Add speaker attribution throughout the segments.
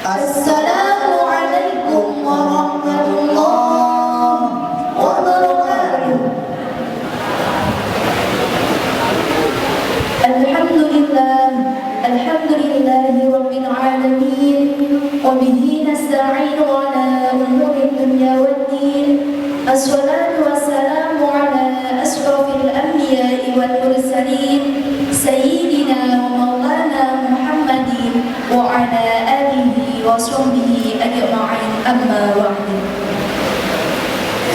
Speaker 1: Assalamualaikum warahmatullahi wabarakatuh. Alhamdulillahi rabbil alamin, wa bihi nasta'inu ala umuri dunya waddin. Assalatu wassalamu ala ashrafil anbiya'i wal mursalin, sayyidina wa maulana Muhammadin wa ala alihi wa sahbihi ajma'in, amma ba'du.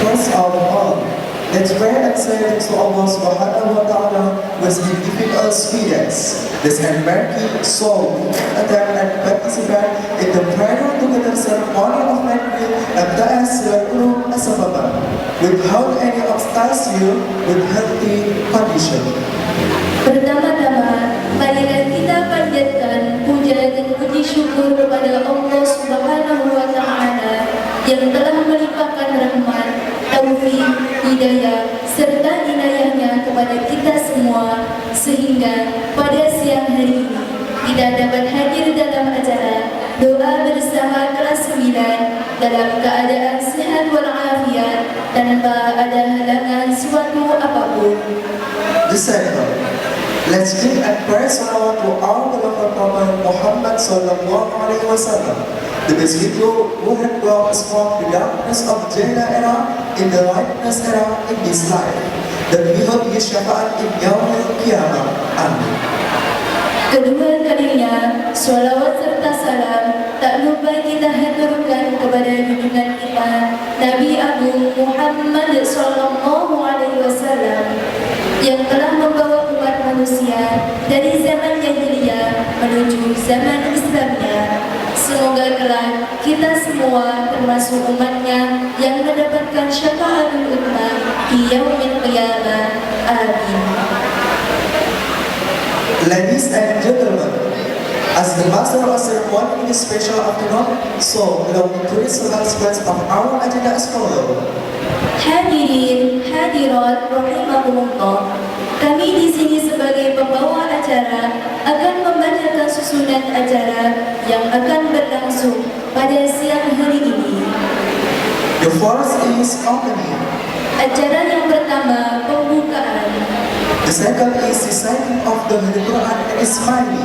Speaker 2: First of all, let's pray and say thanks to Allah Subhanahu wa Ta'ala who has been giving us guidance. This and making so we can attend and participate in the prayer together ceremony of Maghrib and Ta'as Silatul Asababa without any obstacle with healthy condition.
Speaker 1: Pertama-tama, marilah kita panjatkan puja dan puji syukur kepada Allah Subhanahu wa Ta'ala yang telah melimpahkan rahmat, taufik, hidayah, serta inayahnya kepada kita semua, sehingga pada siang hari ini kita dapat hadir dalam acara doa bersama kelas 9 dalam keadaan sehat walafiat tanpa ada halangan suatu apapun.
Speaker 2: The second, let's give and praise salawat to our beloved Prophet Muhammad Sallallahu Alaihi Wasallam, the best hero who had brought us from the darkness of Jannah era in the lightness era in this life, that we hope his syafaat in Yaumil Qiyamah. Amin.
Speaker 1: Kedua kalinya, sholawat serta salam tak lupa kita haturkan kepada junjungan kita Nabi Agung Muhammad Sallallahu Alaihi Wasallam yang telah membawa umat manusia dari zaman jahiliyah menuju zaman Islamnya. Semoga kelak kita semua termasuk umatnya yang mendapatkan syafaatul ummah di yaumil qiyamah. Amin.
Speaker 2: Ladies and gentlemen, as the master of ceremony in this special afternoon, so allow me to read some aspects of our agenda as follows.
Speaker 1: Hadirin, hadirat, rahimahumullah. Kami di sini sebagai pembawa acara akan membacakan susunan acara yang akan berlangsung pada siang hari ini.
Speaker 2: The first is opening.
Speaker 1: Acara yang pertama, pembukaan.
Speaker 2: The second is reciting of the Holy Quran and Ismaili.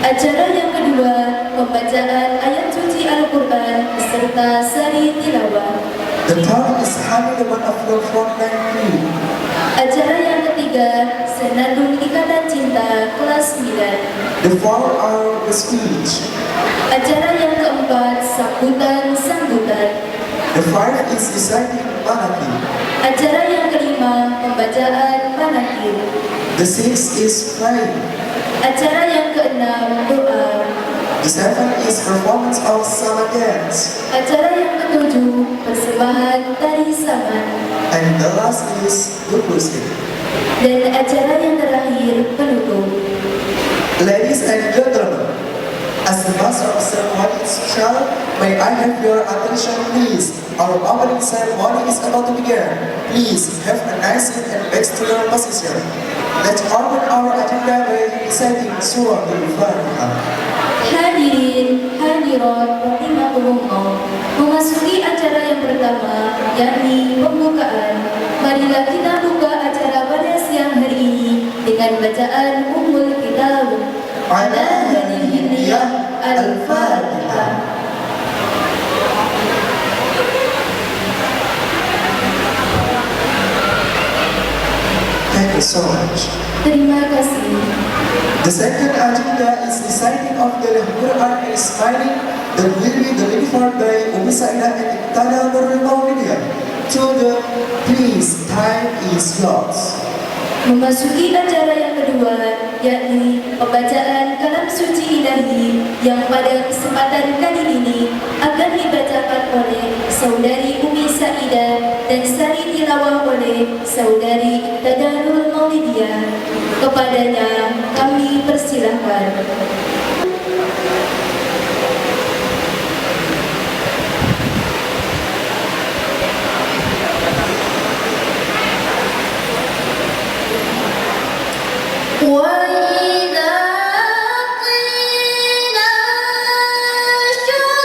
Speaker 1: Acara yang kedua, pembacaan ayat suci Al-Quran serta sari tilawah.
Speaker 2: The third is having the one of the frontline crew.
Speaker 1: Acara yang ketiga, senandung ikatan cinta kelas 9.
Speaker 2: The fourth are the speech.
Speaker 1: Acara yang keempat, sambutan-sambutan.
Speaker 2: The fifth is reciting Manaki.
Speaker 1: Acara yang kelima, pembacaan manakib.
Speaker 2: The sixth is praying.
Speaker 1: Acara yang keenam, doa.
Speaker 2: The seventh is performance of Sama dance.
Speaker 1: Acara yang ketujuh, persembahan tari saman.
Speaker 2: And the last is the closing.
Speaker 1: Dan acara yang terakhir, penutup.
Speaker 2: Ladies and gentlemen, as the master of ceremony shall, may I have your attention please? Our opening ceremony is about to begin. Please have a nice seat and back to your position. Let's open our agenda by reciting Surah Al-Fatihah.
Speaker 1: Hadirin, hadirat, rahimahumullah. Memasuki acara yang pertama, yakni pembukaan. Marilah kita buka acara pada siang hari ini dengan bacaan Ummul Kitab. Ala hadhihi niyyah Al-Fatihah.
Speaker 2: Thank you so much.
Speaker 1: Terima kasih.
Speaker 2: The second agenda is reciting of the Quran and Ismaili that will be delivered by Umi Saidah and Iqtada Media. Children, please, time is yours.
Speaker 1: Memasuki acara yang kedua, yakni pembacaan kalam suci ilahi yang pada kesempatan kali ini akan dibacakan oleh Saudari Umi Saidah dan sari tilawah oleh Saudari Iqtada Media. Kepadanya kami persilahkan. وإذا قيل انشروا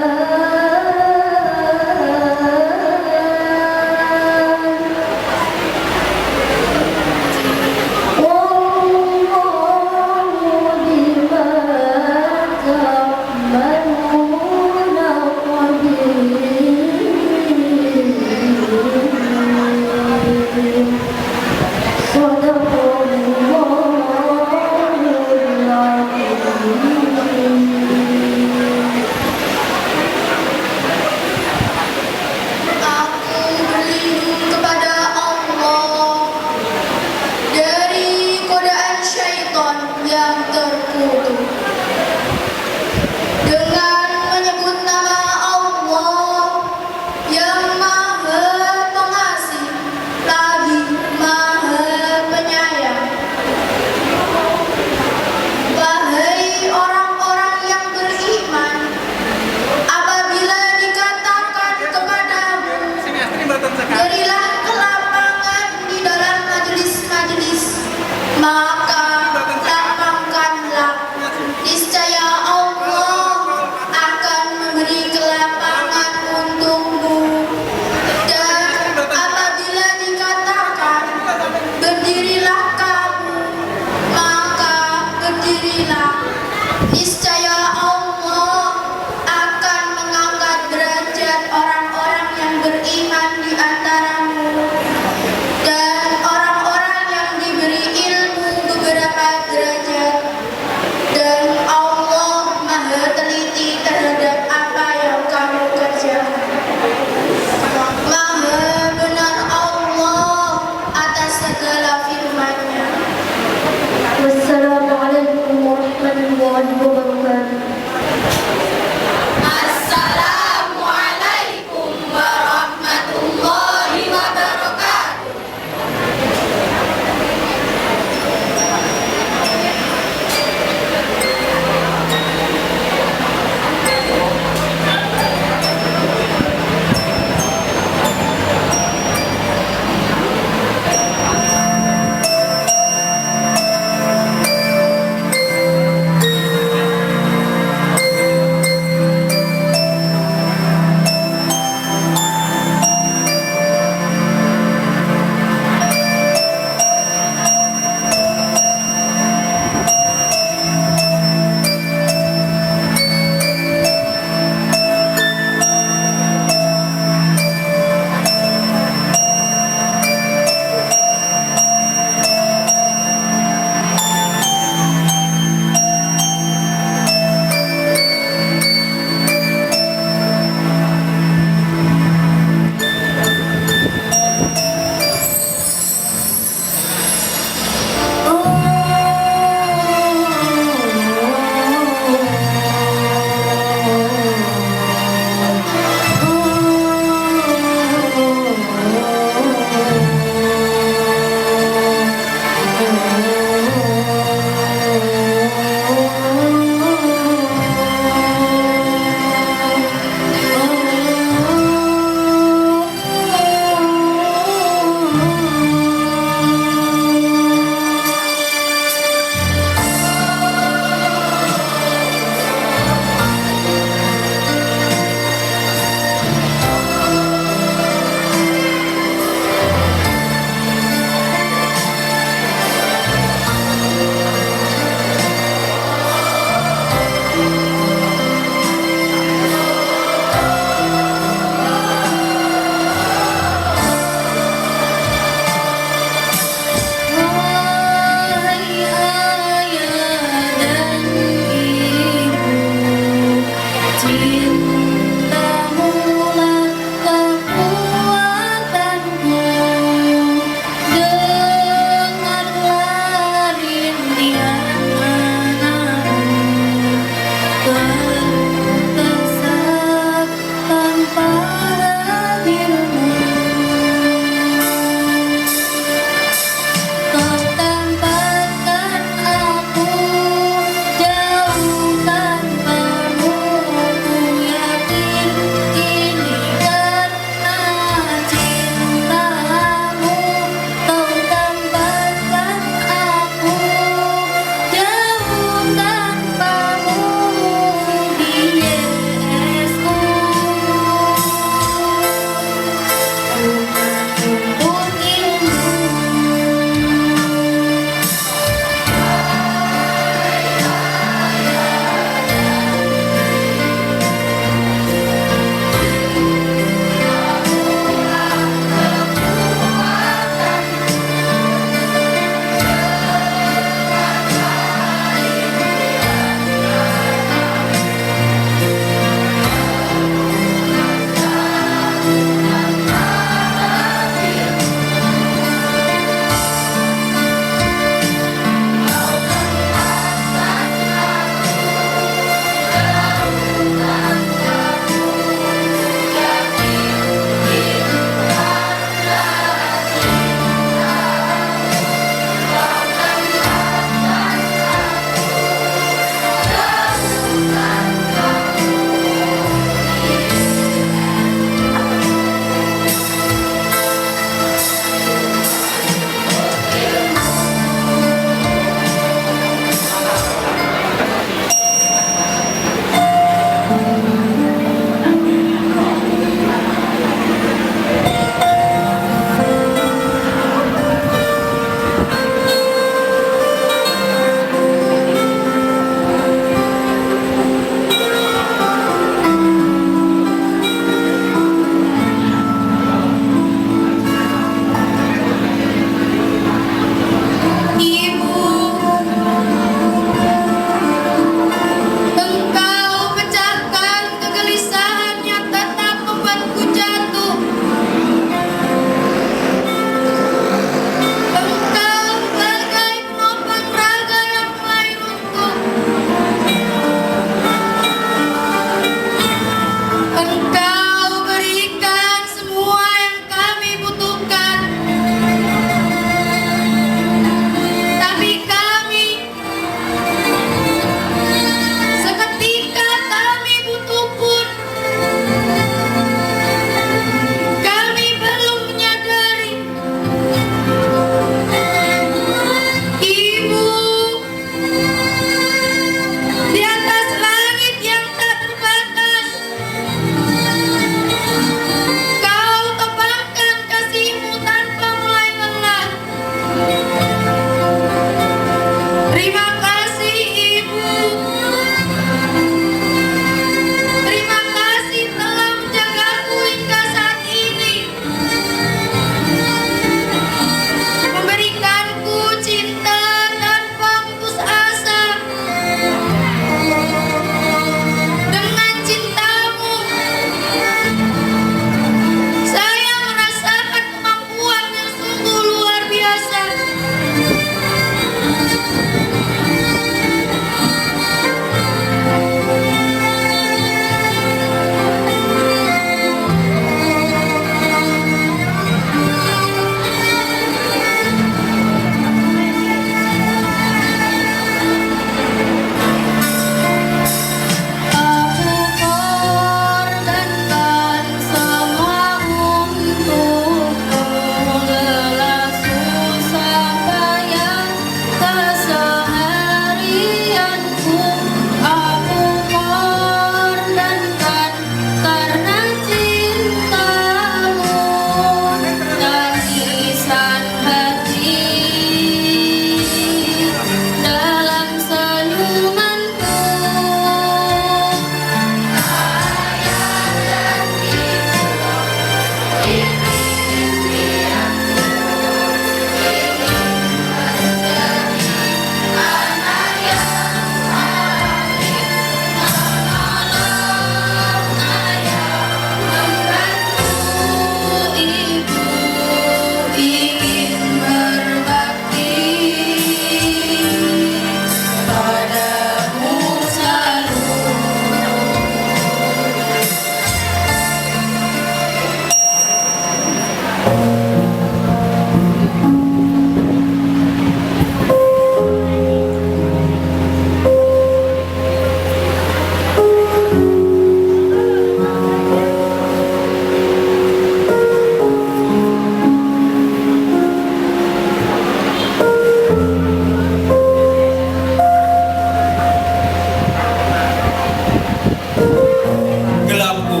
Speaker 3: Gelapku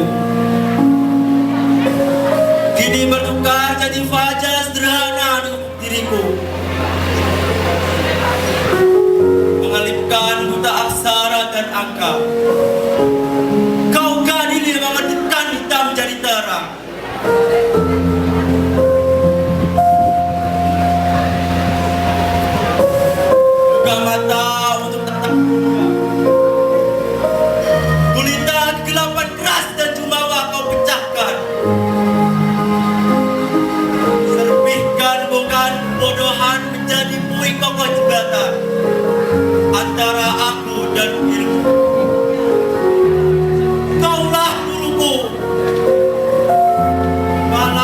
Speaker 3: kini bertukar jadi fajar sederhana di diriku, mengalipkan buta aksara dan angka. Kau keadilan mementingkan hitam jadi terang. Buka mata untuk tatap dunia. Gulita kegelapan keras dan jumawa kau pecahkan. Serpihkan bukan bodohan menjadi puing kokoh jembatan antara aku dan ilmu. Kaulah guruku, malam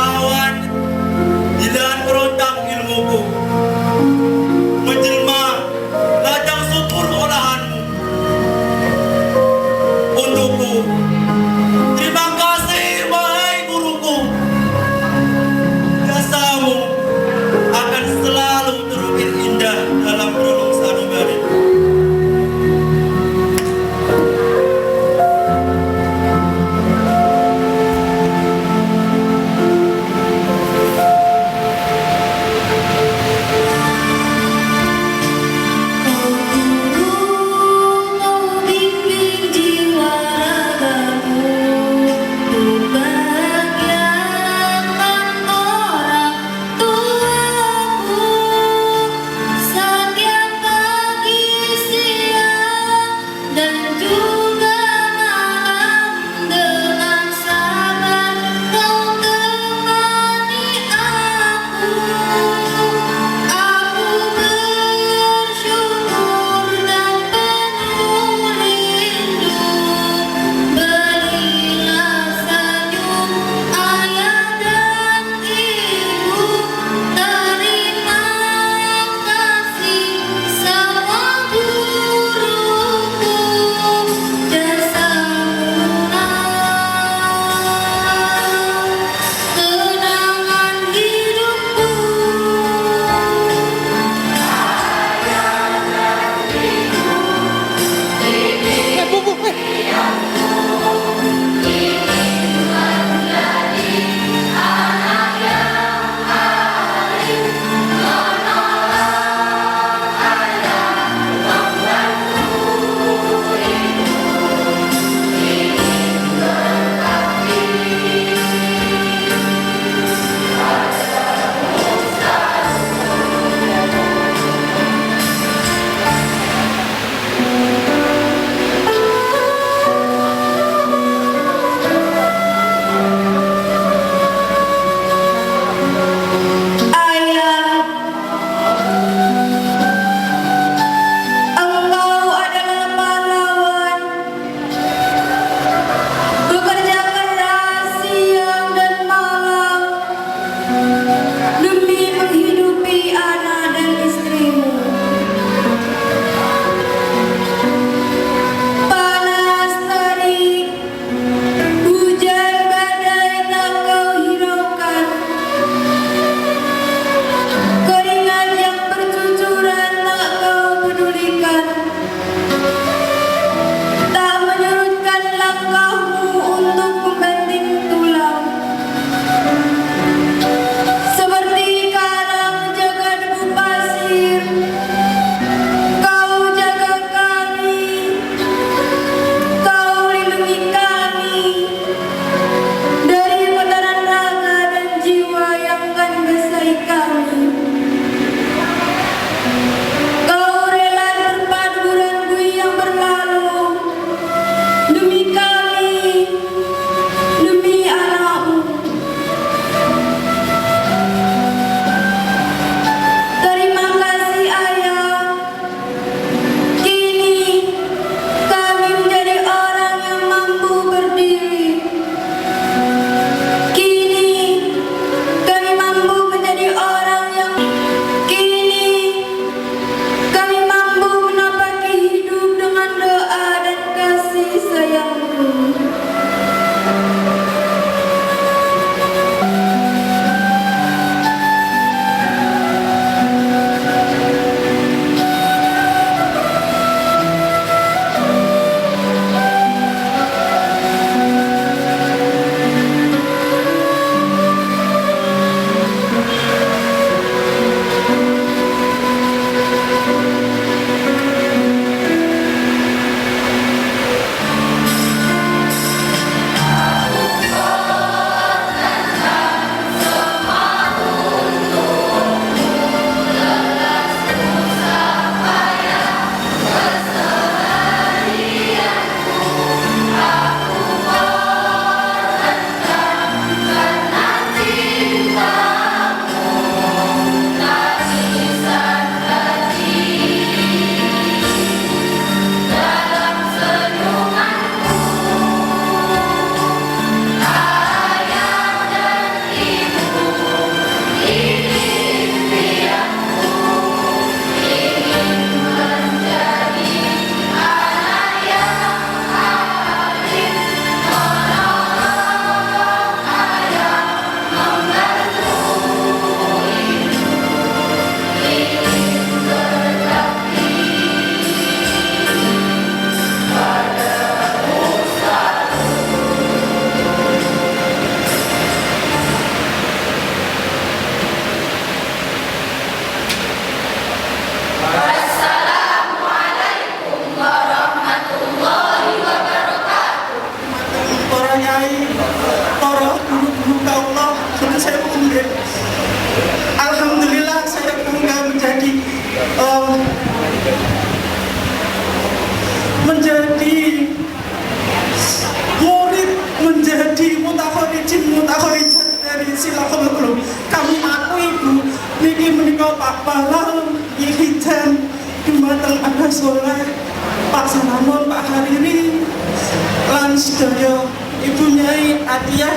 Speaker 4: sedaya Ibu Nyai Atiyah,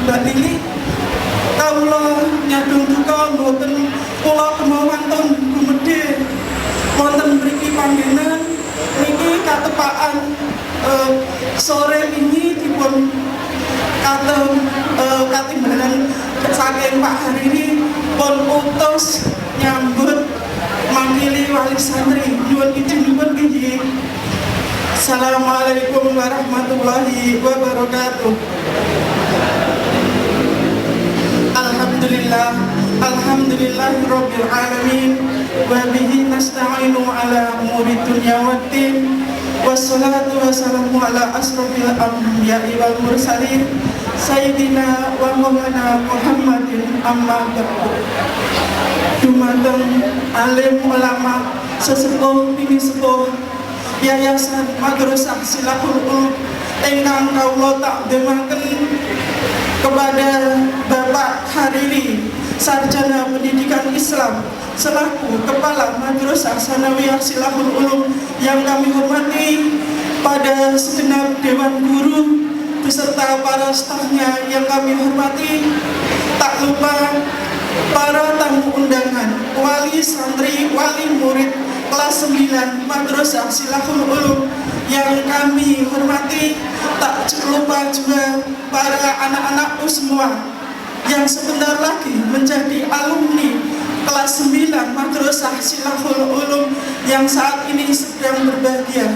Speaker 4: Mbak Lili, kawula nyadong duka mboten kula kemawon gumedhe wonten mriki panggenan niki katepaan sore ini dipun katimbalan saking Pak Hariri pun utus nyambut mangkili wali santri nyuwun izinipun nggih. Assalamualaikum warahmatullahi wabarakatuh. Alhamdulillahirabbil alamin wa bihi nasta'inu ala umuri dunya waddin wassalatu wassalamu ala asrofil anbiya'i wal mursalin sayyidina wa maulana Muhammadin amma ba'du. Dumateng alim ulama sesepuh bini sepuh Yayasan Madrasah Silahul Ulum ingkang kawula takdimaken kepada Bapak Hariri, Sarjana Pendidikan Islam selaku Kepala Madrasah Sanawiyah Silahul Ulum yang kami hormati, pada segenap Dewan Guru beserta para stafnya yang kami hormati, tak lupa para tamu undangan, wali santri, wali murid kelas 9 Madrasah Silahul Ulum yang kami hormati, tak lupa juga para anak-anakku semua yang sebentar lagi menjadi alumni kelas 9 Madrasah Silahul Ulum yang saat ini sedang berbahagia.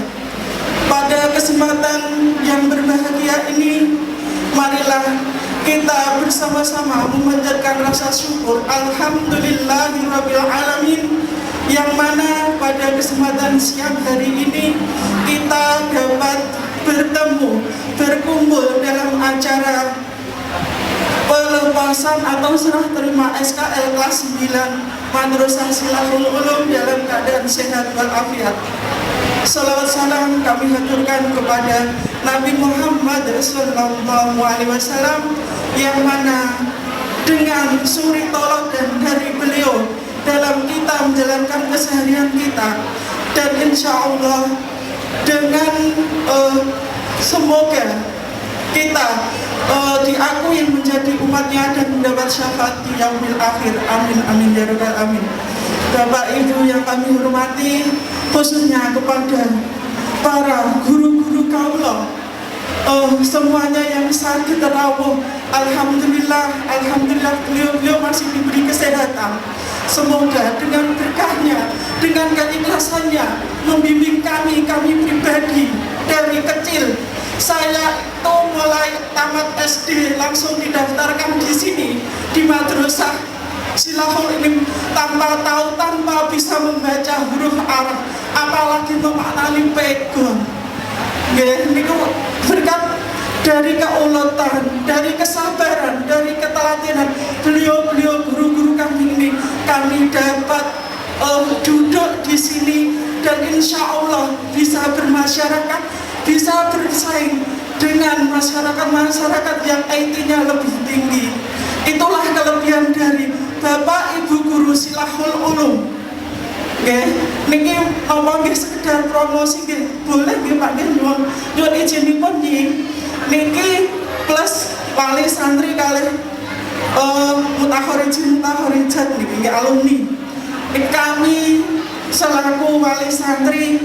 Speaker 4: Pada kesempatan yang berbahagia ini, marilah kita bersama-sama memanjatkan rasa syukur alhamdulillahirabbil alamin, yang mana pada kesempatan siang hari ini kita dapat bertemu, berkumpul dalam acara pelepasan atau serah terima SKL kelas 9 Madrasah Silahul Ulum dalam keadaan sehat walafiat. Salawat salam kami haturkan kepada Nabi Muhammad SAW yang mana dengan suri toladan dari beliau dalam kita menjalankan keseharian kita, dan insya Allah dengan semoga kita diakui menjadi umatnya dan mendapat syafaat di yaumil akhir. Amin amin ya rabbal amin. Bapak Ibu yang kami hormati, khususnya kepada para guru-guru kaula, semuanya yang sakit terawuh, alhamdulillah beliau masih diberi kesehatan. Semoga dengan berkahnya, dengan keikhlasannya membimbing kami pribadi dari kecil. Saya itu mulai tamat SD langsung didaftarkan di sini di Madrasah Silahul Ulum tanpa tahu, tanpa bisa membaca huruf Arab, apalagi memaknani pegon. Ini berkat dari keuletan, dari kesabaran, dari keteladanan beliau guru-guru kami ini, kami dapat duduk di sini dan insya Allah bisa bermasyarakat, bisa bersaing dengan masyarakat yang IT-nya lebih tinggi. Itulah kelebihan dari Bapak Ibu Guru Silahul Ulum. Niki ngomong sekedar promosi boleh nggih Pak nggih nyuwun izinipun niki plus wali santri kalih mutahorijat niki alumni. Kami selaku wali santri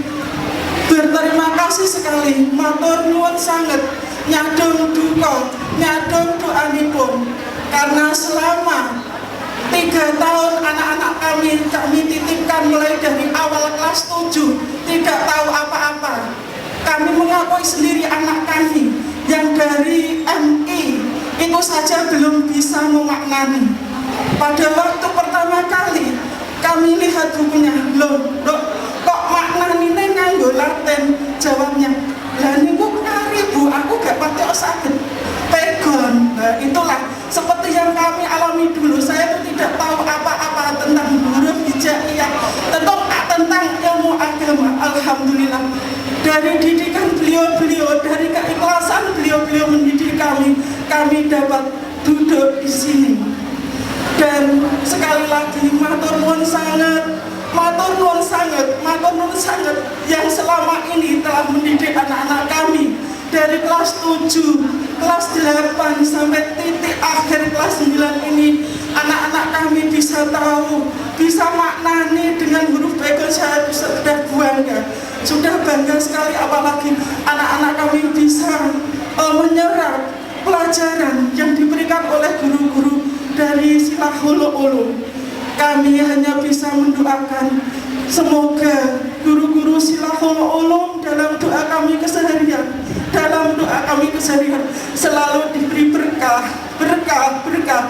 Speaker 4: berterima kasih sekali, matur nuwun sanget, nyadong duka, nyadong doanipun, karena selama 3 tahun anak-anak kami titipkan mulai dari awal kelas 7 tidak tahu apa-apa. Kami mengakui sendiri anak kami yang dari MI itu saja belum bisa memaknani. Pada waktu pertama kali kami lihat bukunya, kok maknani nganggo Latin, jawabnya lah niku kari Bu, aku gak pati sakit pegon. Nah, itulah seperti yang kami alami dulu. Saya itu tidak tahu apa-apa tentang huruf hijaiyah, tentang ilmu agama. Alhamdulillah dari didikan beliau, dari keikhlasan beliau mendidik kami dapat duduk di sini. Dan sekali lagi matur nuwun sangat yang selama ini telah mendidik anak-anak kami dari kelas 7, kelas 8 sampai titik akhir kelas 9 ini, anak-anak kami bisa tahu, bisa maknani dengan huruf baikon. Saya sudah bangga sekali, apalagi anak-anak kami bisa menyerap pelajaran yang diberikan oleh guru-guru dari Silahul Ulum. Kami hanya bisa mendoakan semoga guru-guru Silahul Ulum dalam doa kami keseharian, selalu diberi berkah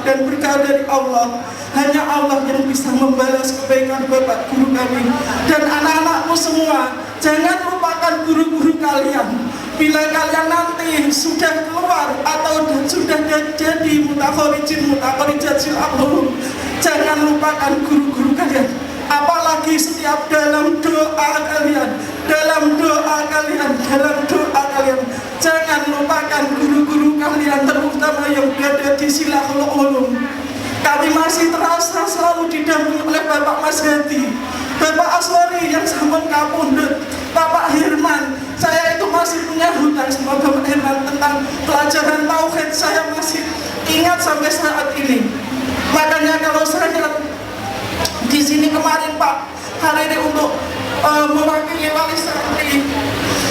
Speaker 4: dan berkah dari Allah. Hanya Allah yang bisa membalas kebaikan Bapak guru kami dan anak-anakmu semua. Jangan lupakan guru-guru kalian. Bila kalian nanti sudah keluar atau sudah jadi mutakhorijat Silahul, jangan lupakan guru-guru kalian. Apalagi setiap dalam doa kalian, jangan lupakan guru-guru kalian, terutama yang berada di Silahul Ulum. Kami masih terasa selalu didampingi oleh Bapak Mas Hadi, Bapak Aswari yang sampun kapundhut, Bapak Hirman. Saya itu masih punya hutang sama Bapak Hirman tentang pelajaran tauhid, saya masih ingat sampai saat ini. Makanya kalau saya di sini kemarin Pak hari ini untuk mewakili wali santri,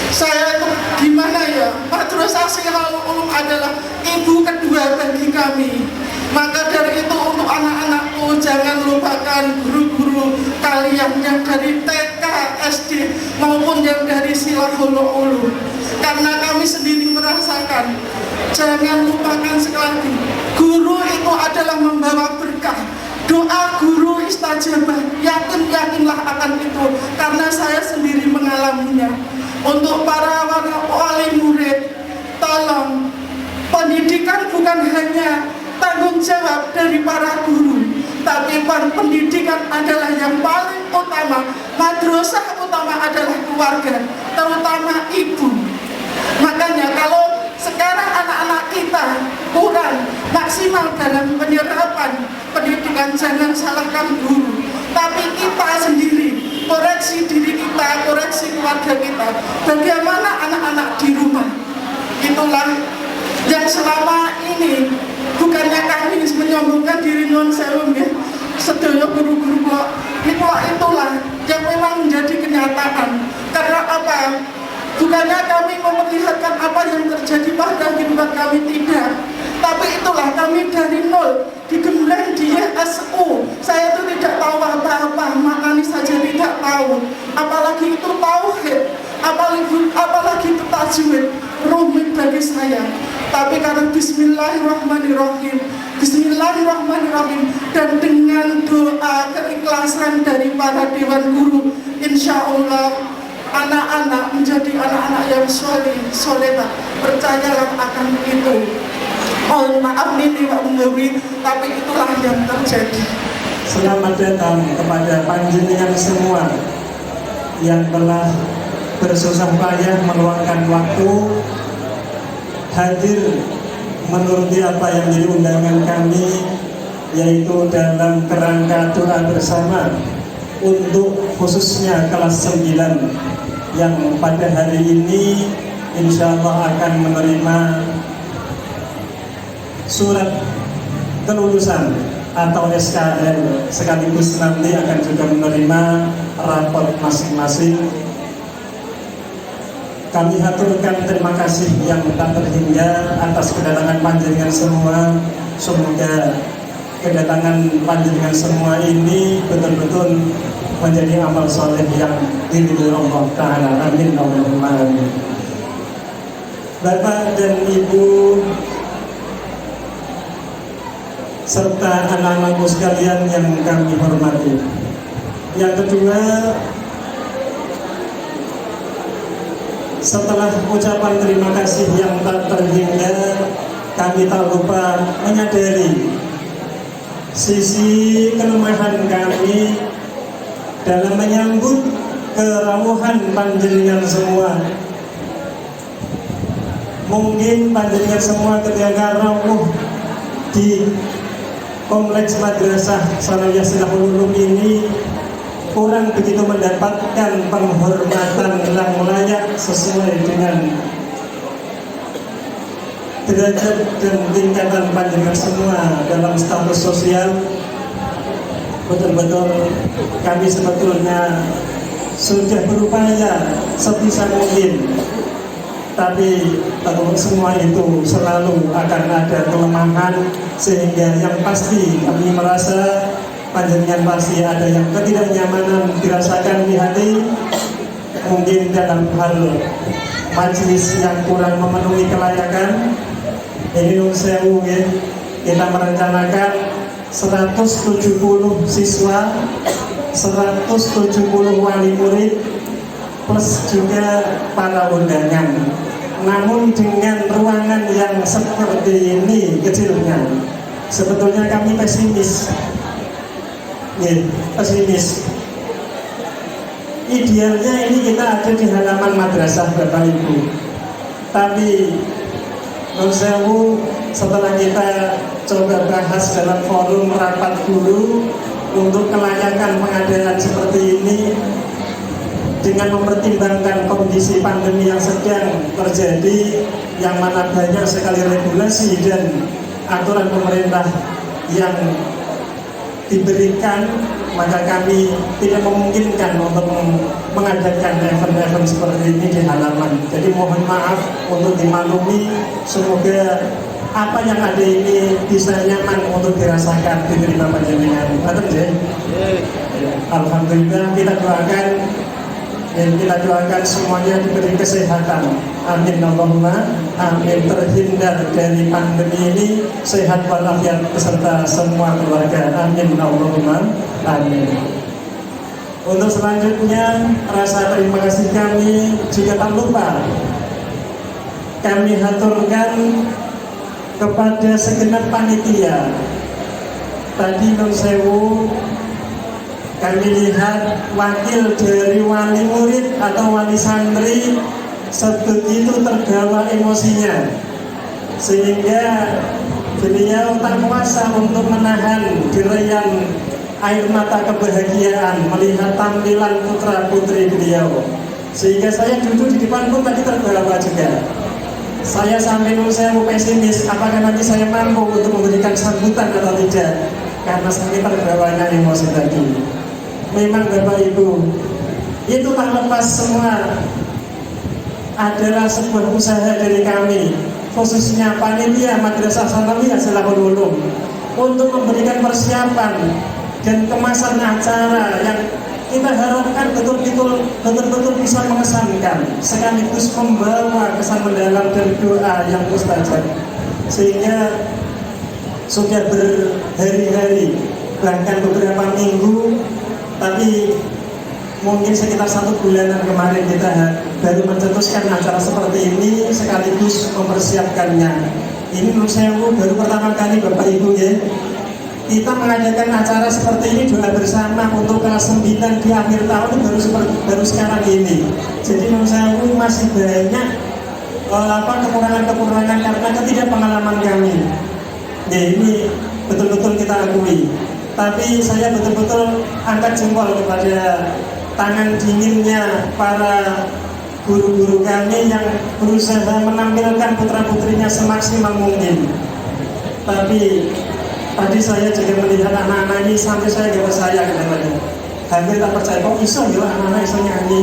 Speaker 4: saya itu gimana ya, Madrasah Silahul Ulum adalah ibu kedua bagi kami. Maka dari itu untuk anak-anakku, jangan lupakan guru-guru kalian yang dari TK, SD maupun yang dari Silahul Ulum. Karena kami sendiri merasakan, jangan lupakan sekali lagi, guru itu adalah membawa berkah. Doa guru istajabah, yakinlah akan itu, karena saya sendiri mengalaminya. Untuk para wali murid, tolong, pendidikan bukan hanya tanggung jawab dari para guru, tapi pendidikan adalah yang paling utama. Madrasah utama adalah keluarga, terutama ibu. Makanya kalau sekarang anak-anak kita kurang maksimal dalam penyerapan pendidikan, jangan salahkan guru, tapi kita sendiri koreksi diri kita, koreksi keluarga kita. Bagaimana anak-anak di rumah? Itulah yang selama ini, bukannya kami menyombongkan diri non sewu ya, sedaya guru-guru itulah yang memang menjadi kenyataan. Karena apa? Bukannya kami memperlihatkan apa yang terjadi pada kehidupan kami, tidak. Tapi itulah kami dari nol, digembleng di YSU. Saya itu tidak tahu apa-apa, maknanya saja tidak tahu. Apalagi itu tauhid, apalagi itu tajwid, rumit bagi saya. Tapi karena Bismillahirrahmanirrahim, dan dengan doa keikhlasan dari para dewan guru, insya Allah anak-anak menjadi anak-anak yang solehah. Percayalah akan itu. Mohon maaf nih Pak Menggawi, tapi itulah yang terjadi.
Speaker 5: Selamat datang kepada panjenengan semua yang telah bersusah payah meluangkan waktu hadir menuruti apa yang menjadi undangan kami, yaitu dalam kerangka doa bersama untuk khususnya kelas 9 yang pada hari ini insya Allah akan menerima surat kelulusan atau SKL, sekaligus nanti akan juga menerima raport masing-masing. Kami haturkan terima kasih yang tak terhingga atas kedatangan panjenengan semua. Semoga kedatangan panjenengan semua ini betul-betul menjadi amal soleh yang diridhoi Allah Ta'ala. Amin Allahumma amin. Bapak dan Ibu serta anak-anakku sekalian yang kami hormati. Yang kedua, setelah ucapan terima kasih yang tak terhingga, kami tak lupa menyadari sisi kelemahan kami dalam menyambut kerawuhan panjenengan semua. Mungkin panjenengan semua ketika rawuh di Kompleks Madrasah Sanawiyah Silahul Ulum ini kurang begitu mendapatkan penghormatan yang layak sesuai dengan derajat dan tingkatan panjenengan semua dalam status sosial, betul-betul kami sebetulnya sudah berupaya sebisa mungkin, tapi semua itu selalu akan ada kelemahan, sehingga yang pasti kami merasa panjenengan pasti ada yang ketidaknyamanan dirasakan di hati, mungkin dalam hal majelis yang kurang memenuhi kelayakan. Ini sewu ya, kita merencanakan 170 siswa, 170 wali murid, plus juga para undangan. Namun dengan ruangan yang seperti ini kecilnya, sebetulnya kami pesimis. Pesimis. Idealnya ini kita ada di halaman madrasah Bapak Ibu. Tapi Sewu, setelah kita coba bahas dalam forum rapat guru untuk kelayakan pengadaan seperti ini, dengan mempertimbangkan kondisi pandemi yang sedang terjadi, yang mana banyak sekali regulasi dan aturan pemerintah yang diberikan, maka kami tidak memungkinkan untuk mengadakan event-event seperti ini di halaman. Jadi mohon maaf untuk dimaklumi, semoga apa yang ada ini bisa nyaman untuk dirasakan, diterima panjenengan. Betul ya? Alhamdulillah, kita doakan dan kita doakan semuanya diberi kesehatan. Amin Allahumma amin, terhindar dari pandemi ini, sehat walafiat beserta semua keluarga. Amin Allahumma amin. Untuk selanjutnya, rasa terima kasih kami juga tak lupa kami haturkan kepada segenap panitia. Tadi Nun Sewu, kami lihat wakil dari wali murid atau wali santri sebegitu terbawa emosinya, sehingga beliau tak kuasa untuk menahan derayan air mata kebahagiaan melihat tampilan putra putri beliau, sehingga saya duduk di depan pun tadi terbawa juga. Saya sampai Sewu pesimis, apakah nanti saya mampu untuk memberikan sambutan atau tidak, karena saya terbawanya emosi tadi. Memang Bapak Ibu, itu tak lepas semua adalah sebuah usaha dari kami, khususnya panitia Madrasah Sanawiyah Selahul Ulum, untuk memberikan persiapan dan kemasan acara yang kita harapkan betul-betul bisa mengesankan, sekaligus membawa kesan mendalam dari doa yang mustajab, sehingga sudah berhari-hari, bahkan beberapa minggu, tapi mungkin sekitar 1 bulanan kemarin kita baru mencetuskan acara seperti ini, sekaligus mempersiapkannya. Ini menurut saya baru pertama kali Bapak Ibu ya, kita mengadakan acara seperti ini, doa bersama untuk kelas 9 di akhir tahun baru sekarang ini. Jadi menurut saya masih banyak kekurangan-kekurangan karena ketidakpengalaman kami. Ya, ini betul-betul kita akui. Tapi saya betul-betul angkat jempol kepada tangan dinginnya para guru-guru kami yang berusaha menampilkan putra-putrinya semaksimal mungkin. Tapi tadi saya juga melihat anak-anak ini sampai saya gak percaya katanya. Hampir tak percaya, kok iso ya anak-anak iso nyanyi,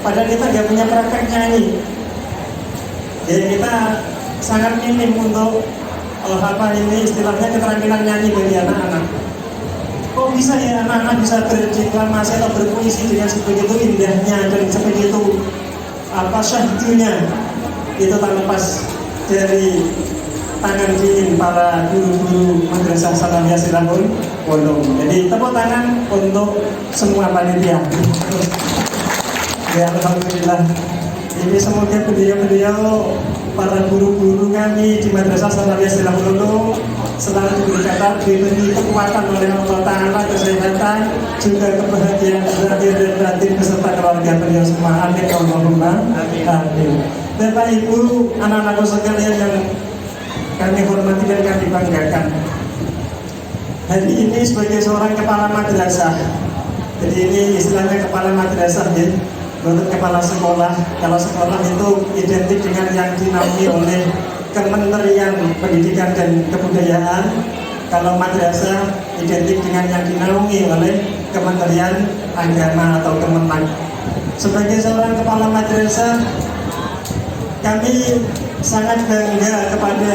Speaker 5: padahal kita gak punya praktek nyanyi. Jadi kita sangat minim untuk istilahnya keterampilan nyanyi bagi anak-anak. Kok bisa ya anak-anak bisa berdeklamasi atau berpuisi dengan sebegitu indahnya dan sebegitu syahdunya. Itu tak lepas dari tangan dingin para guru-guru Madrasah Sanawiyah Selahul Ulum. Jadi tepuk tangan untuk semua panitia. Ya alhamdulillah. Ini semoga beliau-beliau para guru-guru kami di Madrasah Sanawiyah Selahul Ulum selalu diberi kekuatan oleh Allah Ta'ala, kesehatan, juga kebahagiaan zahir dan batin beserta keluarga beliau semua. Amin Allahumma amin. Bapak Ibu, anak-anakku sekalian yang kami hormati dan kami banggakan, hari ini sebagai seorang kepala madrasah, jadi ini istilahnya kepala madrasah ya, untuk kepala sekolah. Kalau sekolah itu identik dengan yang dinaungi oleh Kementerian Pendidikan dan Kebudayaan. Kalau madrasah identik dengan yang dinaungi oleh Kementerian Agama atau Kemenag. Sebagai seorang kepala madrasah, kami sangat bangga kepada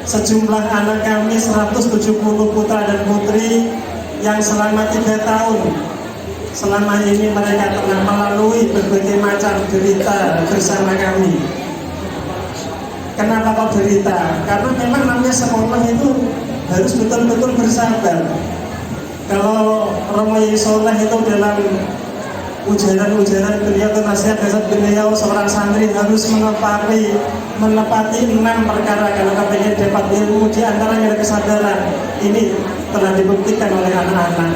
Speaker 5: sejumlah anak kami 170 putra dan putri yang selama 3 tahun selama ini mereka telah melalui berbagai macam derita bersama kami. Kenapa kok derita? Karena memang namanya sekolah itu harus betul-betul bersabar. Kalau Romo Soleh itu dalam ujaran-ujaran beliau atau nasihat dasar beliau, seorang santri harus menepati 6 perkara kalau kepingin dapat ilmu, di antaranya ada kesabaran. Ini telah dibuktikan oleh anak-anak.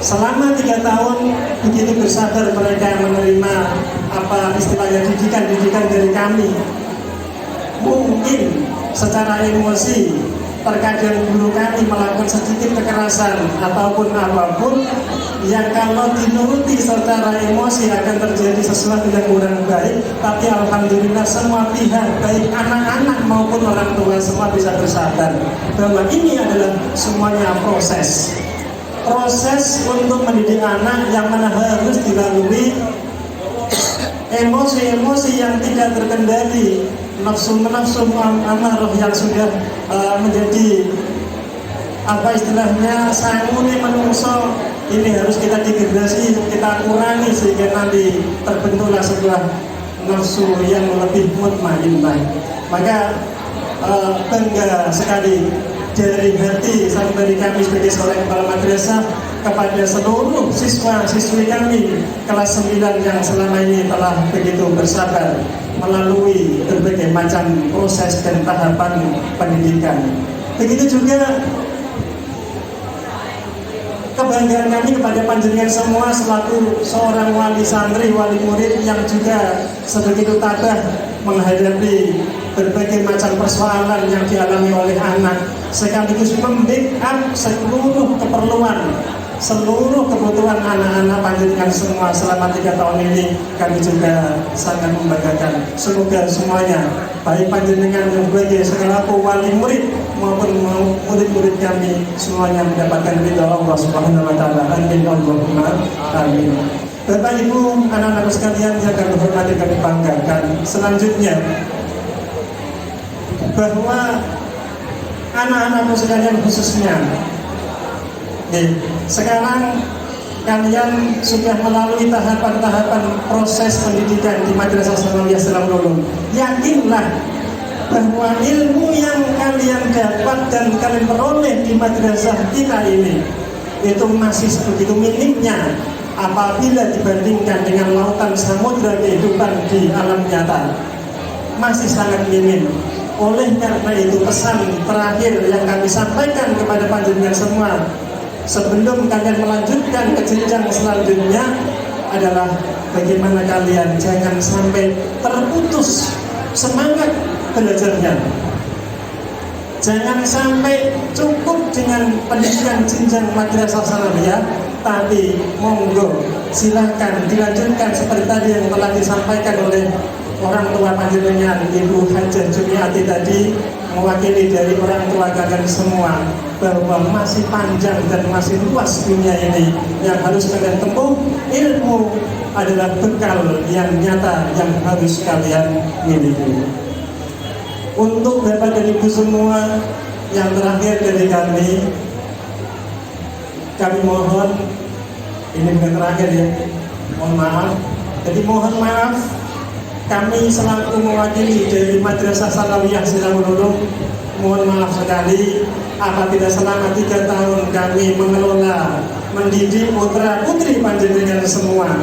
Speaker 5: Selama 3 tahun begitu bersabar mereka menerima apa istilahnya didikan dari kami. Mungkin secara emosi terkadang guru kami melakukan sedikit kekerasan ataupun apapun yang kalau dinuruti secara emosi akan terjadi sesuatu yang kurang baik. Tapi alhamdulillah semua pihak, baik anak-anak maupun orang tua, semua bisa bersabar bahwa ini adalah semuanya proses untuk mendidik anak yang mana harus dilalui emosi-emosi yang tidak terkendali, nafsu amarah yang sudah menjadi apa istilahnya sangune menungso. Ini harus kita degrasi, kita kurangi sehingga nanti terbentuklah sebuah nafsu yang lebih mutmainnah. Maka bangga sekali dari hati dari kami sebagai seorang kepala madrasah kepada seluruh siswa-siswi kami kelas 9 yang selama ini telah begitu bersabar melalui berbagai macam proses dan tahapan pendidikan. Begitu juga kebanggaan kami kepada panjenengan semua selaku seorang wali santri, wali murid yang juga sebegitu tabah menghadapi berbagai macam persoalan yang dialami oleh anak, sekaligus membackup seluruh kebutuhan anak-anak panjenengan semua selama 3 tahun ini. Kami juga sangat membanggakan. Semoga semuanya, baik panjenengan sebagai selaku wali murid maupun murid-murid kami, semuanya mendapatkan ridha Allah Subhanahu wa taala. Amin Allahumma amin. Bapak Ibu, anak-anak sekalian yang kami hormati, kami banggakan. Selanjutnya, bahwa anak-anak sekalian khususnya, sekarang kalian sudah melalui tahapan-tahapan proses pendidikan di Madrasah Sanawiyah Selamulun. Yakinlah bahwa ilmu yang kalian dapat dan kalian peroleh di madrasah kita ini itu masih begitu minimnya apabila dibandingkan dengan lautan samudra kehidupan di alam nyata. Masih sangat minim. Oleh karena itu pesan terakhir yang kami sampaikan kepada panjenengan semua sebelum kalian melanjutkan ke jenjang selanjutnya adalah bagaimana kalian jangan sampai terputus semangat belajarnya. Jangan sampai cukup dengan pendidikan jenjang madrasah sanawiyah, tapi monggo silahkan dilanjutkan seperti tadi yang telah disampaikan oleh orang tua panjenengan Ibu Hajah Jumiati tadi, mewakili dari orang tua kalian semua, bahwa masih panjang dan masih luas dunia ini yang harus kalian tempuh. Ilmu adalah bekal yang nyata yang harus kalian miliki. Untuk Bapak dan Ibu semua, yang terakhir dari kami mohon, ini bukan terakhir ya, mohon maaf. Jadi mohon maaf, kami selaku mewakili dari Madrasah Sanawiyah Selamulun, mohon maaf sekali apabila selama 3 tahun kami mengelola, mendidik putra putri panjenengan semua,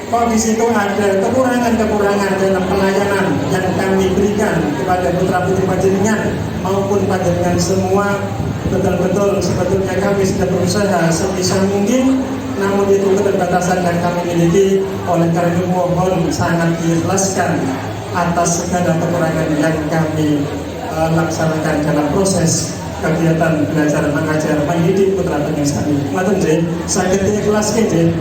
Speaker 5: kok di situ ada kekurangan-kekurangan dalam pelayanan yang kami berikan kepada putra putri panjenengan maupun panjenengan semua. Betul-betul sebetulnya kami sudah berusaha sebisa mungkin, namun itu keterbatasan yang kami miliki. Oleh karena itu mohon sangat diikhlaskan atas segala kekurangan yang kami laksanakan dalam proses kegiatan belajar mengajar mendidik putra putri kami. Matur nggih, saged diikhlaskan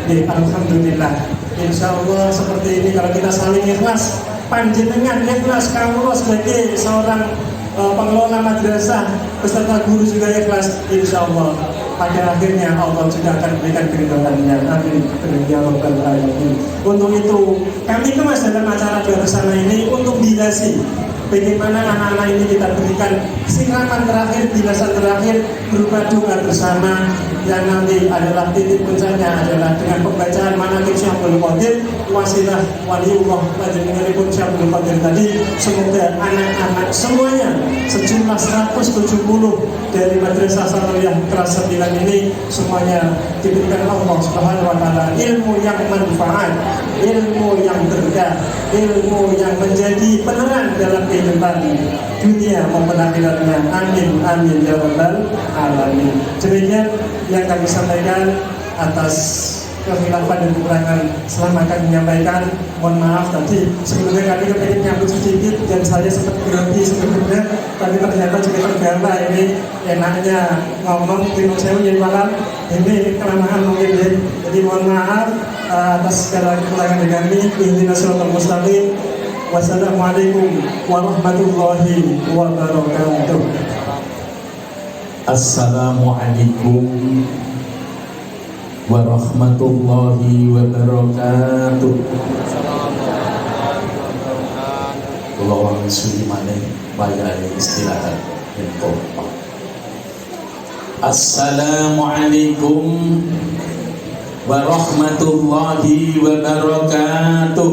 Speaker 5: nggih. Alhamdulillah. Insyaallah seperti ini kalau kita saling ikhlas, panjenengan ikhlas, kamu sebagai seorang pengelola madrasah beserta guru juga ikhlas, insya Allah pada akhirnya Allah juga akan berikan keridhaannya. Amin ya rabbal alamin. Untuk itu kami kemas dalam acara bersama ini untuk dihiasi bagaimana anak-anak ini kita berikan siraman terakhir, bilasan terakhir berupa doa bersama yang nanti adalah titik puncaknya adalah dengan pembacaan manaqib Syaikhul Qadir wasilah waliullah panjenenganipun Syaikhul Qadir tadi. Semoga anak-anak semuanya sejumlah 170 dari Madrasah Sanawiyah kelas 9 ini semuanya diberikan Allah Subhanahu wa taala ilmu yang manfaat, ilmu yang berkah, ilmu yang menjadi penerang dalam kehidupan dunia maupun akhiratnya. Amin amin ya rabbal alamin. Demikian yang kami sampaikan. Atas kekhilafan dan kekurangan selama kami menyampaikan, mohon maaf tadi sebelumnya kami ingin nyambut sedikit dan saya sempat grogi sebelumnya, tapi ternyata juga tergawa ini enaknya ngomong minum sewu jadi malam ini kelamaan mungkin ya. Jadi mohon maaf atas segala kekurangan dari kami. Ihdinas siratal mustaqim. Wassalamualaikum warahmatullahi wabarakatuh.
Speaker 3: Assalamualaikum warahmatullahi wabarakatuh. Kula wangsul maneh wayahe istirahat info. Assalamualaikum warahmatullahi wabarakatuh.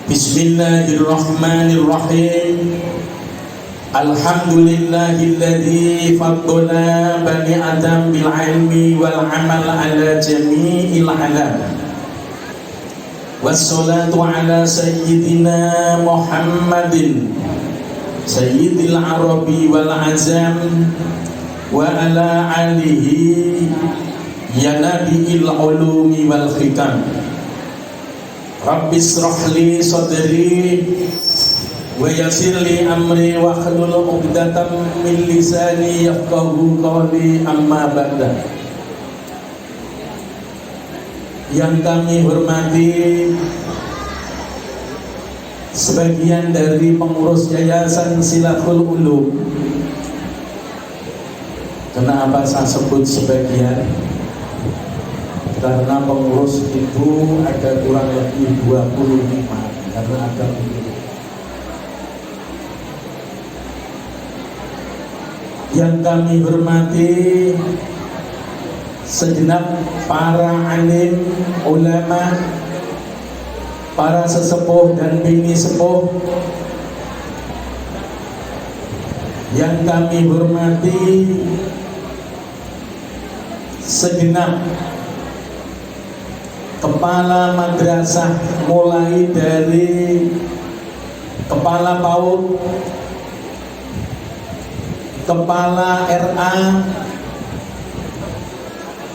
Speaker 3: Bismillahirrahmanirrahim. Alhamdulillahilladzi faddala bani Adam bil ilmi wal amal ala jami'il alam. Wassalatu ala sayyidina Muhammadin sayyidil arabi wal azam wa ala alihi ya nabiil ulumi wal khitam. Rabbi israh li sadri wa yassir li amri wa hlul 'uqdatam min lisani yafqahu qawli, amma ba'da. Yang kami hormati sebagian dari pengurus Yayasan Silahul Ulum. Kenapa saya sebut sebagian? Karena pengurus itu ada kurang lebih 25, karena ada yang kami hormati segenap para alim, ulama, para sesepuh dan bini sepuh yang kami hormati segenap kepala madrasah mulai dari kepala PAUD, kepala RA,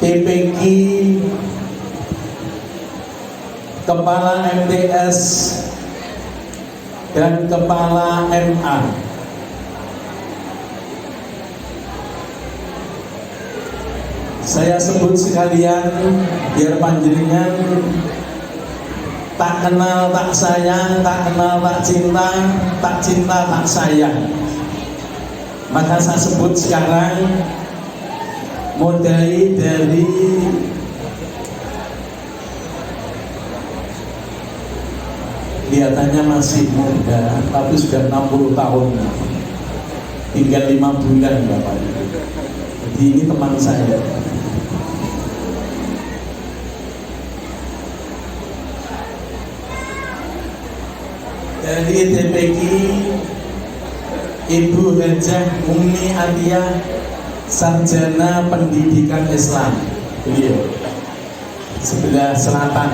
Speaker 3: PPQ, kepala MTS, dan kepala MA. Saya sebut sekalian biar panjenengan tak kenal tak sayang, tak kenal tak cinta, tak cinta tak sayang. Maka saya sebut sekarang mulai dari kelihatannya masih muda tapi sudah 60 tahun, tinggal 5 bulan Bapak Ibu. Jadi ini teman saya. Dari TPQ Ibu Hajah Ummi Atiyah, sarjana pendidikan Islam, beliau sebelah selatan.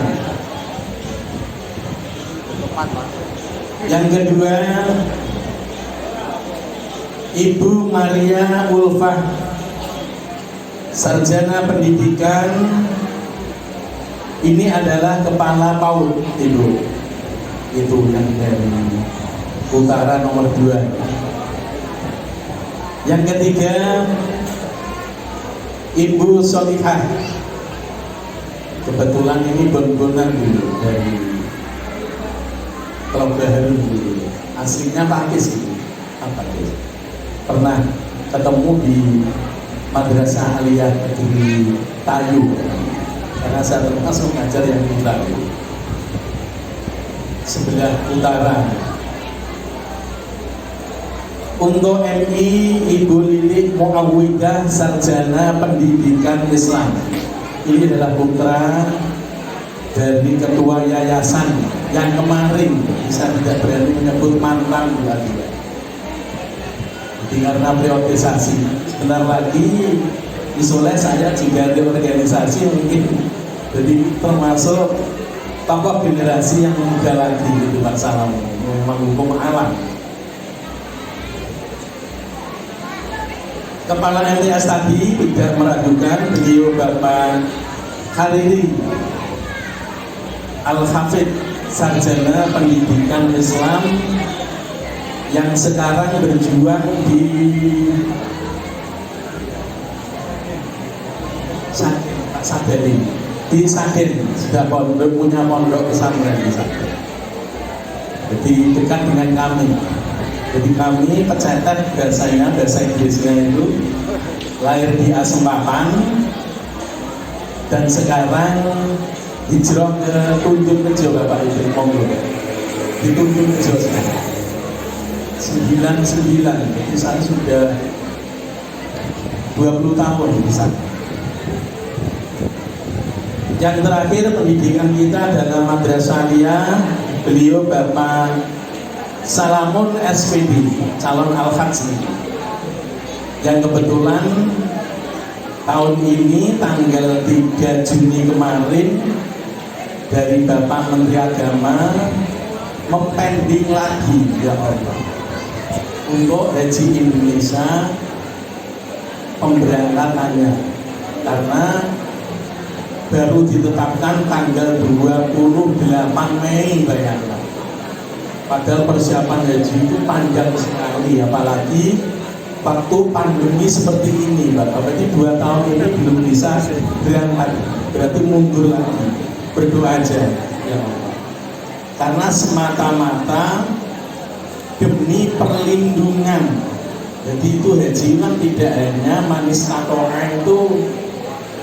Speaker 3: Yang kedua Ibu Maria Ulfah, sarjana pendidikan, ini adalah kepala PAUD Ibu, itu yang dari utara nomor 2. Yang ketiga Ibu Solihah, Kebetulan ini bon-bonan dulu dari Kelobaharu dulu. Aslinya Pakis gitu. Pakis. Pernah ketemu di Madrasah Aliyah Kediri Tayu. Karena saya termasuk mengajar yang di Tayu. Sebelah utara. Untuk MI Ibu Lilik Muawwidah Sarjana Pendidikan Islam. Ini adalah putra dari ketua yayasan yang kemarin bisa tidak berani menyebut mantan lagi. Jadi karena prioritisasi. Sebentar lagi misalnya saya juga di organisasi mungkin jadi termasuk tokoh generasi yang muda lagi gitu Pak Salam menghukum alam. Kepala MTS tadi tidak meragukan beliau Bapak Khalili Al-Hafidh Sarjana Pendidikan Islam yang sekarang berjuang di Sadeni, di Saden sudah punya pondok pesantren di Saden. Jadi dekat dengan kami. Jadi kami pecetan bahasa Inggrisnya itu lahir di Asempatan dan sekarang hijrah ke Tunjung Rejo Bapak Ibu Monggo di Tunjung Rejo sekarang 99, jadi saya sudah 20 tahun di sana. Yang terakhir pendidikan kita adalah Madrasah Aliyah, beliau Bapak Salamun SPD, calon Al-Haji, yang kebetulan tahun ini tanggal 3 Juni kemarin dari Bapak Menteri Agama mempending lagi ya Allah untuk Haji Indonesia pemberangkatannya karena baru ditetapkan tanggal 28 Mei bayangkan. Padahal persiapan haji itu panjang sekali, apalagi waktu pandemi seperti ini, Bapak. Berarti 2 tahun ini belum bisa berangkat, berarti mundur lagi. Berdoa aja, ya Allah. Karena semata-mata demi perlindungan. Jadi itu haji kan tidak hanya manis katoa itu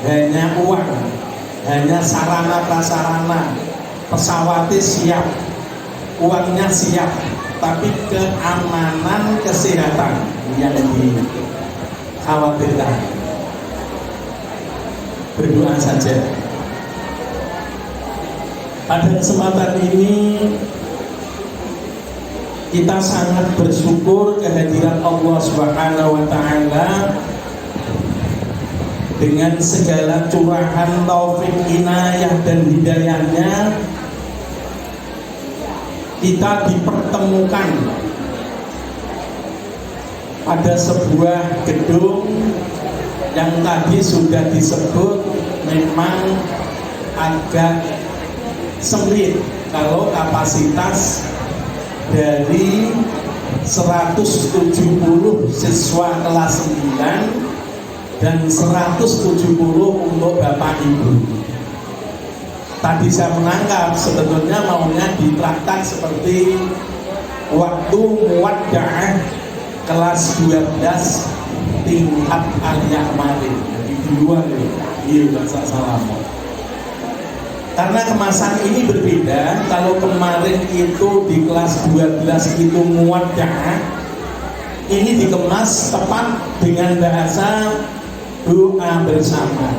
Speaker 3: hanya uang, hanya sarana prasarana, pesawatnya siap, uangnya siap, tapi keamanan kesehatan yang dikhawatirkan. Berdoa saja. Pada kesempatan ini kita sangat bersyukur kehadiran Allah Subhanahu wa Ta'ala dengan segala curahan taufik, inayah dan hidayahnya. Kita dipertemukan pada sebuah gedung yang tadi sudah disebut memang agak sempit kalau kapasitas dari 170 siswa kelas 9 dan 170 untuk Bapak Ibu. Tadi saya menangkap sebetulnya maunya ditraktat seperti waktu muwadda'ah kelas 12 tingkat aliyah kemarin. Jadi di luar ini, bahasa salam. Karena kemasan ini berbeda. Kalau kemarin itu di kelas 12 itu muwadda'ah, ini dikemas tepat dengan bahasa doa bersama.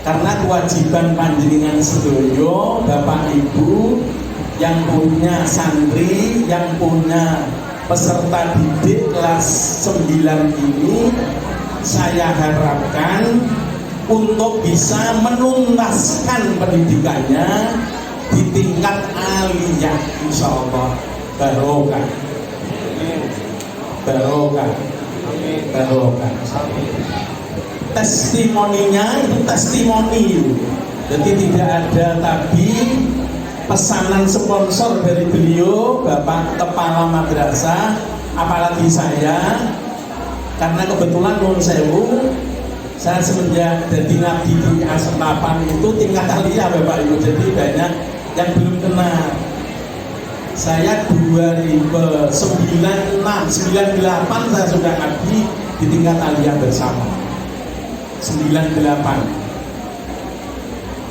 Speaker 3: Karena kewajiban panjenengan sedoyo, Bapak Ibu yang punya santri, yang punya peserta didik kelas 9 ini, saya harapkan untuk bisa menuntaskan pendidikannya di tingkat aliyah, insya Allah. Barokah, barokah, barokah. Testimoninya itu testimoni, jadi tidak ada tapi pesanan sponsor dari beliau Bapak Kepala Madrasah, apalagi saya, karena kebetulan Nun Sewu Saya semenjak jadi ngabdi di Asenapan itu tingkat aliyah Bapak Ibu, jadi banyak yang belum kenal. Saya 2009, 98 saya sudah ngabdi di tingkat aliyah bersama. 98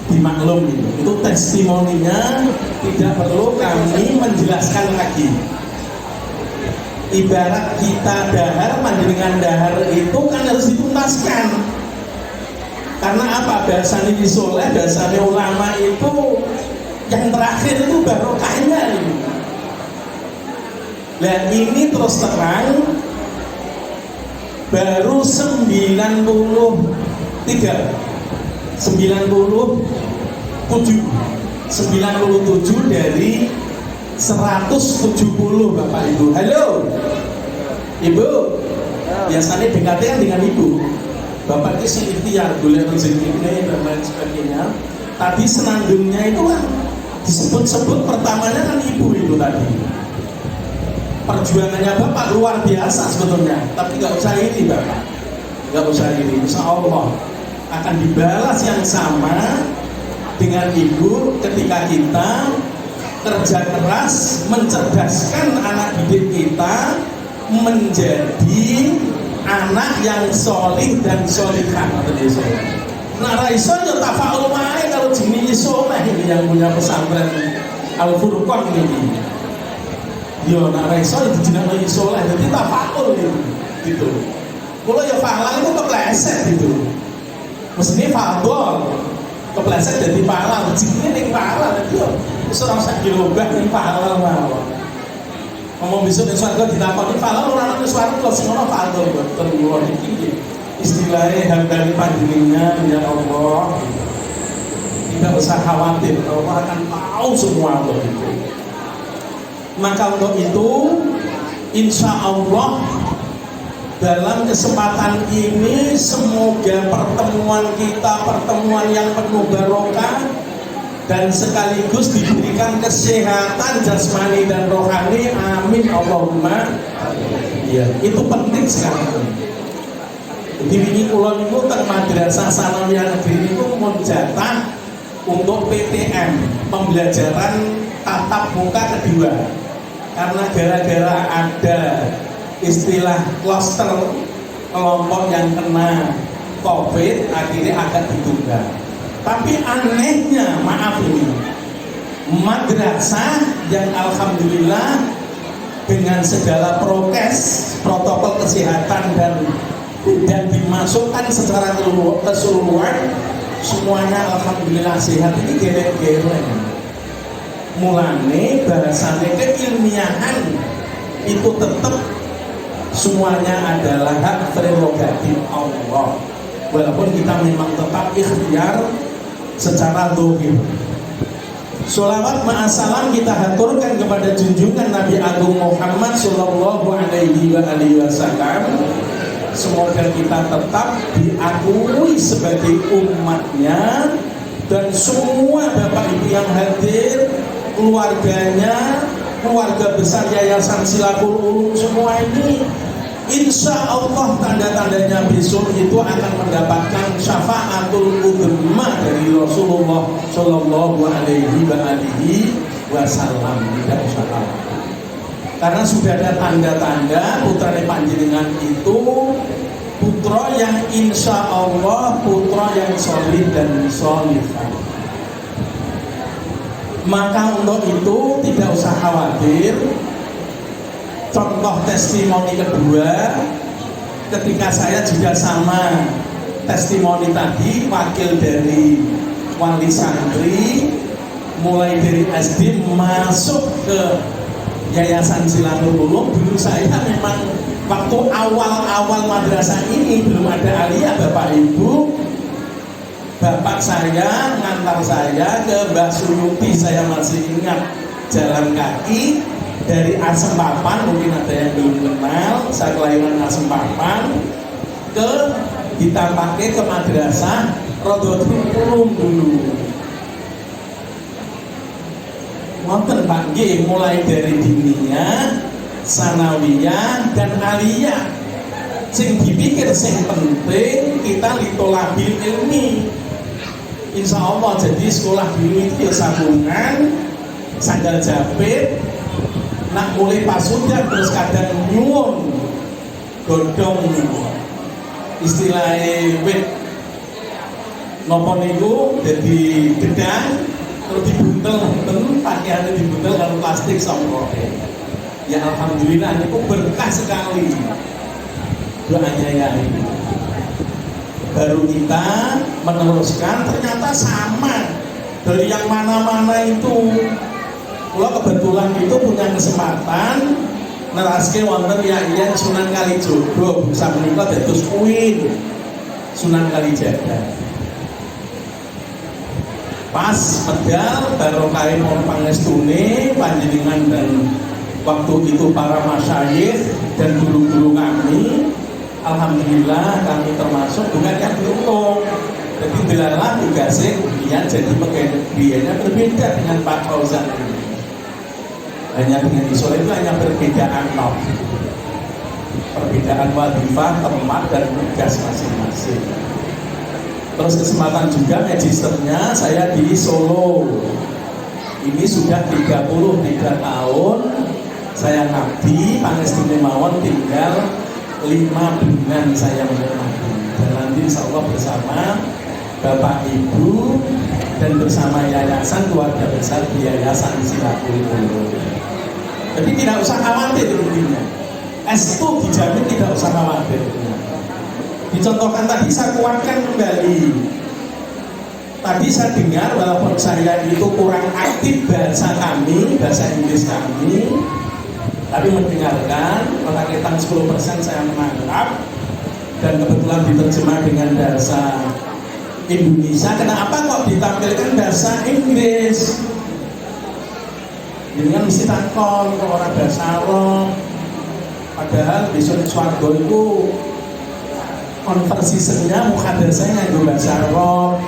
Speaker 3: dimaklum itu testimoninya tidak perlu kami menjelaskan lagi. Ibarat kita dahar, panjenengan dahar itu kan harus dituntaskan. Karena apa? Bahasa Nabi Soleh, bahasa ulama itu yang terakhir itu barokahnya ini. Dan ini terus terang baru 97 dari 170 Bapak Ibu. Halo Ibu, biasanya DKT kan dengan Ibu. Bapak itu sih ikhtiar, boleh rezeki ini dan lain sebagainya. Tadi senandungnya itu kan disebut-sebut pertamanya kan Ibu itu tadi. Perjuangannya Bapak luar biasa sebetulnya, tapi nggak usah ini Bapak, nggak usah ini. Insya Allah akan dibalas yang sama dengan Ibu ketika kita kerja keras mencerdaskan anak didik kita menjadi anak yang solih dan solihah. Nah raiso ya tafa'ul ma'e kalau jenis soleh ini yang punya pesantren Al-Furqan ini. Yo nah raiso itu jenis soleh jadi tafa'ul gitu. Kalau ya fa'lan itu kepleset gitu. Mestinya fa'dol kepleset jadi pahala, jenisnya yang pahala itu serang sakit lobak yang pahala mau ngomong besok yang suarga ditakoni pahala orang yang suarga kalau semua fa'dol terluar ini istilahnya hargai panjenengan ya Allah, tidak usah khawatir, Allah akan tahu semua untuk itu. Maka untuk itu insya Allah dalam kesempatan ini semoga pertemuan kita pertemuan yang penuh barokah dan sekaligus diberikan kesehatan jasmani dan rohani, amin Allahumma. Ya, itu penting sekali. Jadi ini kulon itu teng madrasah sanawiyah negeri itu menjatah untuk PTM pembelajaran tatap muka kedua, karena gara-gara ada istilah cluster kelompok yang kena COVID akhirnya agak ditunda. Tapi anehnya, maaf ini, madrasah yang alhamdulillah dengan segala prokes, protokol kesehatan dan dimasukkan secara keseluruhan, semuanya alhamdulillah sehat. Ini geleng-geleng. Mulane bahasanya keilmiahan itu tetap semuanya adalah hak prerogatif Allah. Walaupun kita memang tetap ikhtiar secara dohir. Sholawat ma'asalam kita haturkan kepada junjungan Nabi Agung Muhammad Sallallahu Alaihi Wasallam. Semoga kita tetap diakui sebagai umatnya, dan semua Bapak Ibu yang hadir, keluarganya, keluarga besar Yayasan Silahul Ulum semua ini, insya Allah tanda-tandanya besok itu akan mendapatkan syafaatul uzma dari Rasulullah Sallallahu Alaihi Wasallam. Tidak usah khawatir, karena sudah ada tanda-tanda putra panjenengan itu putra yang insya Allah putra yang solid dan solihah. Maka untuk itu tidak usah khawatir. Contoh testimoni kedua, ketika saya juga sama testimoni tadi, wakil dari wali santri, mulai dari SD masuk ke Yayasan Silahul Ulum. Dulu saya memang waktu awal-awal madrasah ini belum ada aliyah Bapak Ibu. Bapak saya ngantar saya ke Mbah Suyuti, saya masih ingat, jalan kaki dari Asempapan, mungkin ada yang belum kenal, saya kelahiran Asempapan, ditampaknya ke madrasah Rodotul Ulum dulu. Wonten Pak G, mulai dari diniyah, sanawiyah dan aliyah. Sing dipikir sing penting kita litolabil ilmi. Insya Allah, jadi sekolah dulu itu ya sabungan, sandal jepit, nak mulai pasukan terus kadang nyuwun godong istilahnya wit nopo niku jadi gedang terus dibuntel pakaiannya dibuntel kalau plastik sama ya alhamdulillah itu berkah sekali doanya ya ini baru kita meneruskan ternyata sama dari yang mana-mana itu. Kalau kebetulan itu punya kesempatan neraske wonten ya Sunan Kalijogo bisa menikah dados kuin Sunan Kalijaga. Pas medal barokah mohon pangestune panjenengan dan waktu itu para masyayikh dan guru-guru kami, alhamdulillah kami termasuk bukan yang beruntung. Jadi belalah tugasnya kemudian jadi pegawai negerinya berbeda dengan Pak Fauzan ini. Hanya dengan isola itu hanya perbedaan nom, perbedaan wadifah, tempat dan tugas masing-masing. Terus kesempatan juga magisternya saya di Solo. Ini sudah 33 tahun saya ngabdi, pangestune mawon tinggal 5 bulan saya mengabdi. Dan nanti insya Allah bersama Bapak Ibu dan bersama yayasan keluarga besar di Yayasan Silakul Ulum. Jadi tidak usah khawatir intinya. S itu dijamin tidak usah khawatir. Dicontohkan tadi saya kuatkan kembali. Tadi saya dengar walaupun saya itu kurang aktif bahasa kami, bahasa Inggris kami, tapi mendengarkan, merakyatan 10% saya menangkap dan kebetulan diterjemah dengan bahasa Indonesia. Kenapa kok ditampilkan bahasa Inggris? Dengan mesti takon ke orang bahasa Arab. Padahal besok swarga itu konversinya mukhadasanya itu bahasa Arab,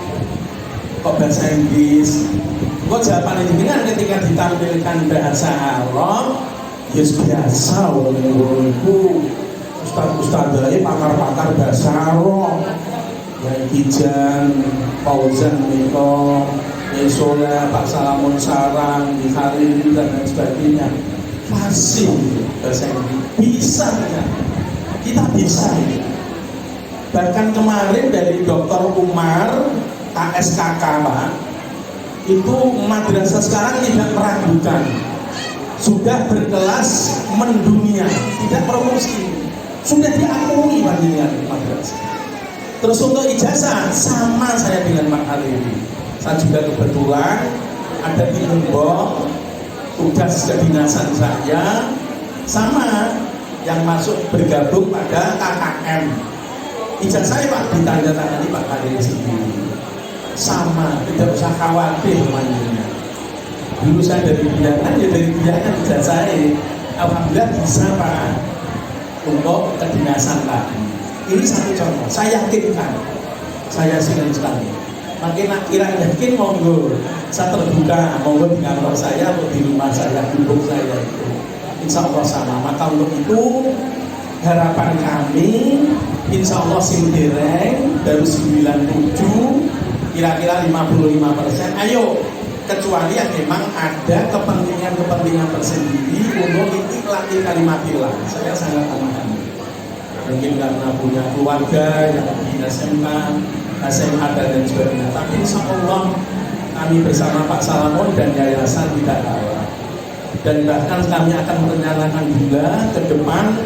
Speaker 3: kok bahasa Inggris. Kok jawaban ini kan ketika ditampilkan bahasa Arab, ya biasa itu ustaz-ustaznya pakar-pakar bahasa Arab. Yang Kijan, Fauzan Miko, Yesola, Pak Salamun Sarang, Dikhariri dan lain sebagainya fasih bahasa Inggris. Bisa ya. Kita bisa ya. Bahkan kemarin dari Dr. Umar KSKK Pak, itu madrasah sekarang tidak meragukan, sudah berkelas mendunia, tidak promosi, sudah diakui panjenengan madrasah. Terus untuk ijazah sama saya dengan Pak Halili. Saya juga kebetulan ada di Lombok, tugas kedinasan saya sama yang masuk bergabung pada KKM. Ijazah saya Pak ditandatangani Pak Halili sendiri. Sama, tidak usah khawatir mandinya. Dulu saya dari bidangan, ya dari bidangan ijazah saya. Alhamdulillah bisa Pak untuk kedinasan tadi. Ini satu contoh, saya yakinkan, saya yakin sekali. Makin kira yakin monggo, saya terbuka, monggo di kantor saya atau di rumah saya, di rumah saya itu. Insya Allah sama. Maka untuk itu harapan kami, insya Allah sindireng dari 97, kira-kira 55%. Ayo, kecuali yang memang ada kepentingan tersendiri untuk iklan kalimatillah. Saya sangat memahami. Mungkin karena punya keluarga yang di SMK, SMA dan sebagainya. Tapi insya Allah kami bersama Pak Salamon dan Yayasan tidak kalah. Dan bahkan kami akan merencanakan juga ke depan,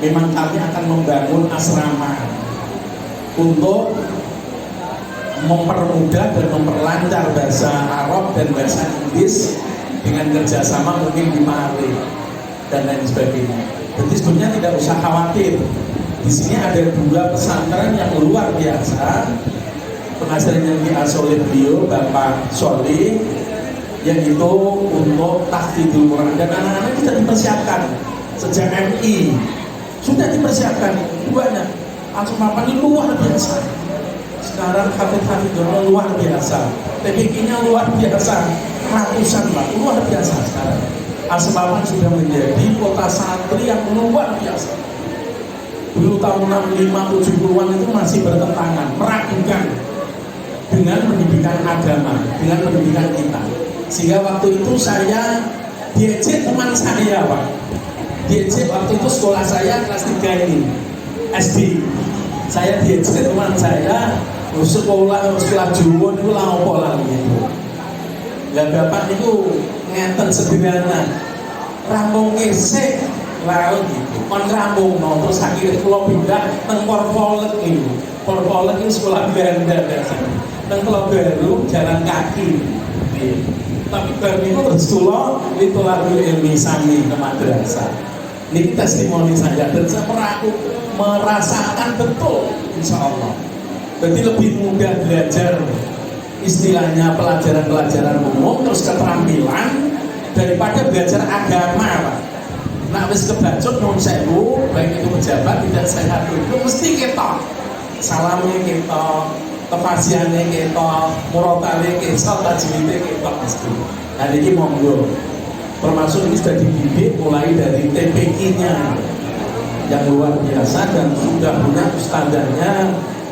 Speaker 3: memang kami akan membangun asrama untuk mempermudah dan memperlancar bahasa Arab dan bahasa Inggris dengan kerjasama mungkin di Mali dan lain sebagainya. Jadi sebenarnya tidak usah khawatir. Di sini ada 2 pesantren yang luar biasa. Pengajaran yang diasuh oleh beliau Bapak Soli, yaitu untuk tahfidzul Quran, dan anak-anak kita dipersiapkan sejak MI sudah dipersiapkan duanya. Langsung papan ini luar biasa. Sekarang hafidz-hafidz luar biasa. TPK-nya luar biasa, ratusan Pak, luar biasa sekarang. Asmawan sudah menjadi kota santri yang luar biasa. dulu tahun 65 70-an itu masih bertentangan, meragukan dengan pendidikan agama, dengan pendidikan kita. Sehingga waktu itu saya diejek teman saya, Pak. Diejek waktu itu sekolah saya kelas 3 ini, SD. Saya diejek teman saya, sekolah Jawa itu lah apa lah gitu. Ya bapak itu ngeten sederhana, rampung kesek laut gitu, kon rampung no, terus akhirnya kalau pindah teng Porpolet ini, Porpolet ini sekolah Belanda biasanya, teng Pulau Baru jalan kaki. Gitu. Tapi baru itu Rasulullah itu lagu ilmi sami ke madrasah. Ini testimoni saya dan saya merasakan betul, insya Allah. Jadi lebih mudah belajar istilahnya pelajaran-pelajaran umum terus keterampilan daripada belajar agama, Pak. Nah, wis kebacut non sewu, baik itu pejabat tidak sehat itu mesti ketok. Salamnya ketok, kefasiannya ketok, murotale ketok, tajwidnya ketok mesti. Nah, ini monggo. Termasuk ini sudah dididik mulai dari TPI-nya yang luar biasa dan sudah punya ustadzanya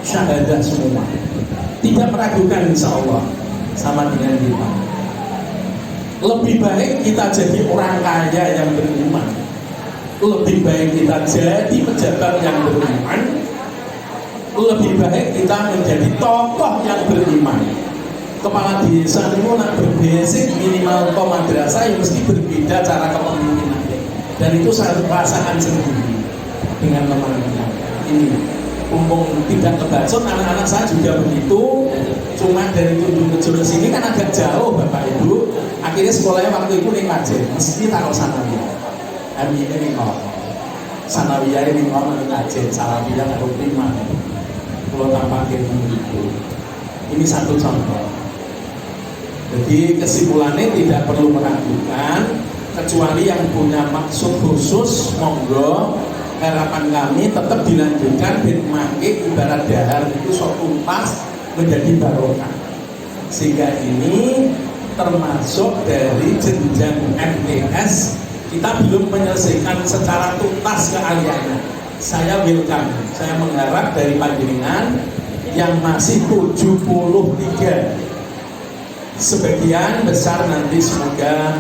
Speaker 3: syahadah semua. Tidak meragukan insya Allah sama dengan kita. Lebih baik kita jadi orang kaya yang beriman. Lebih baik kita jadi pejabat yang beriman. Lebih baik kita menjadi tokoh yang beriman. Kepala desa ini nak berbasic minimal ke madrasah yang mesti berbeda cara kepemimpinannya. Dan itu saya rasakan sendiri dengan teman-teman ini. Mumpung tidak kebacut, anak-anak saya juga begitu. Cuma dari Tunjung Rejo ke sini kan agak jauh Bapak Ibu. Akhirnya sekolahnya waktu itu ning Aceh, mesti taruh Sanawiyah. Kami ini kok Sanawiyah ini kok ning Aceh, Salawiyah atau prima. Kalau tampaknya begitu. Ini satu contoh. Jadi kesimpulannya tidak perlu meragukan, kecuali yang punya maksud khusus, monggo. Harapan kami tetap dilanjutkan bin mangke ibarat dahar itu sok tuntas menjadi barokah. Sehingga ini termasuk dari jenjang MTS kita belum menyelesaikan secara tuntas keahliannya. Saya welcome, saya mengharap dari panjenengan yang masih 73 sebagian besar nanti semoga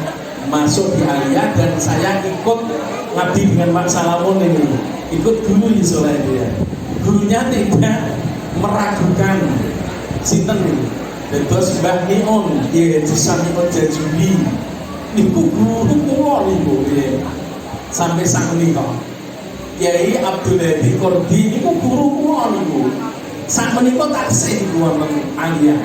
Speaker 3: masuk di aliyah dan saya ikut ngabdi dengan Pak Salamun ini, ikut guru di Soleh dia. Gurunya tidak meragukan sinten ini. Dan terus Mbah Mion, ya Samion Jajuli, niku guru kula niku ya. Sampai sak menika. Kiai Abdul Hadi Kordi niku guru kula niku. Sak menika taksih niku wonten aliyah.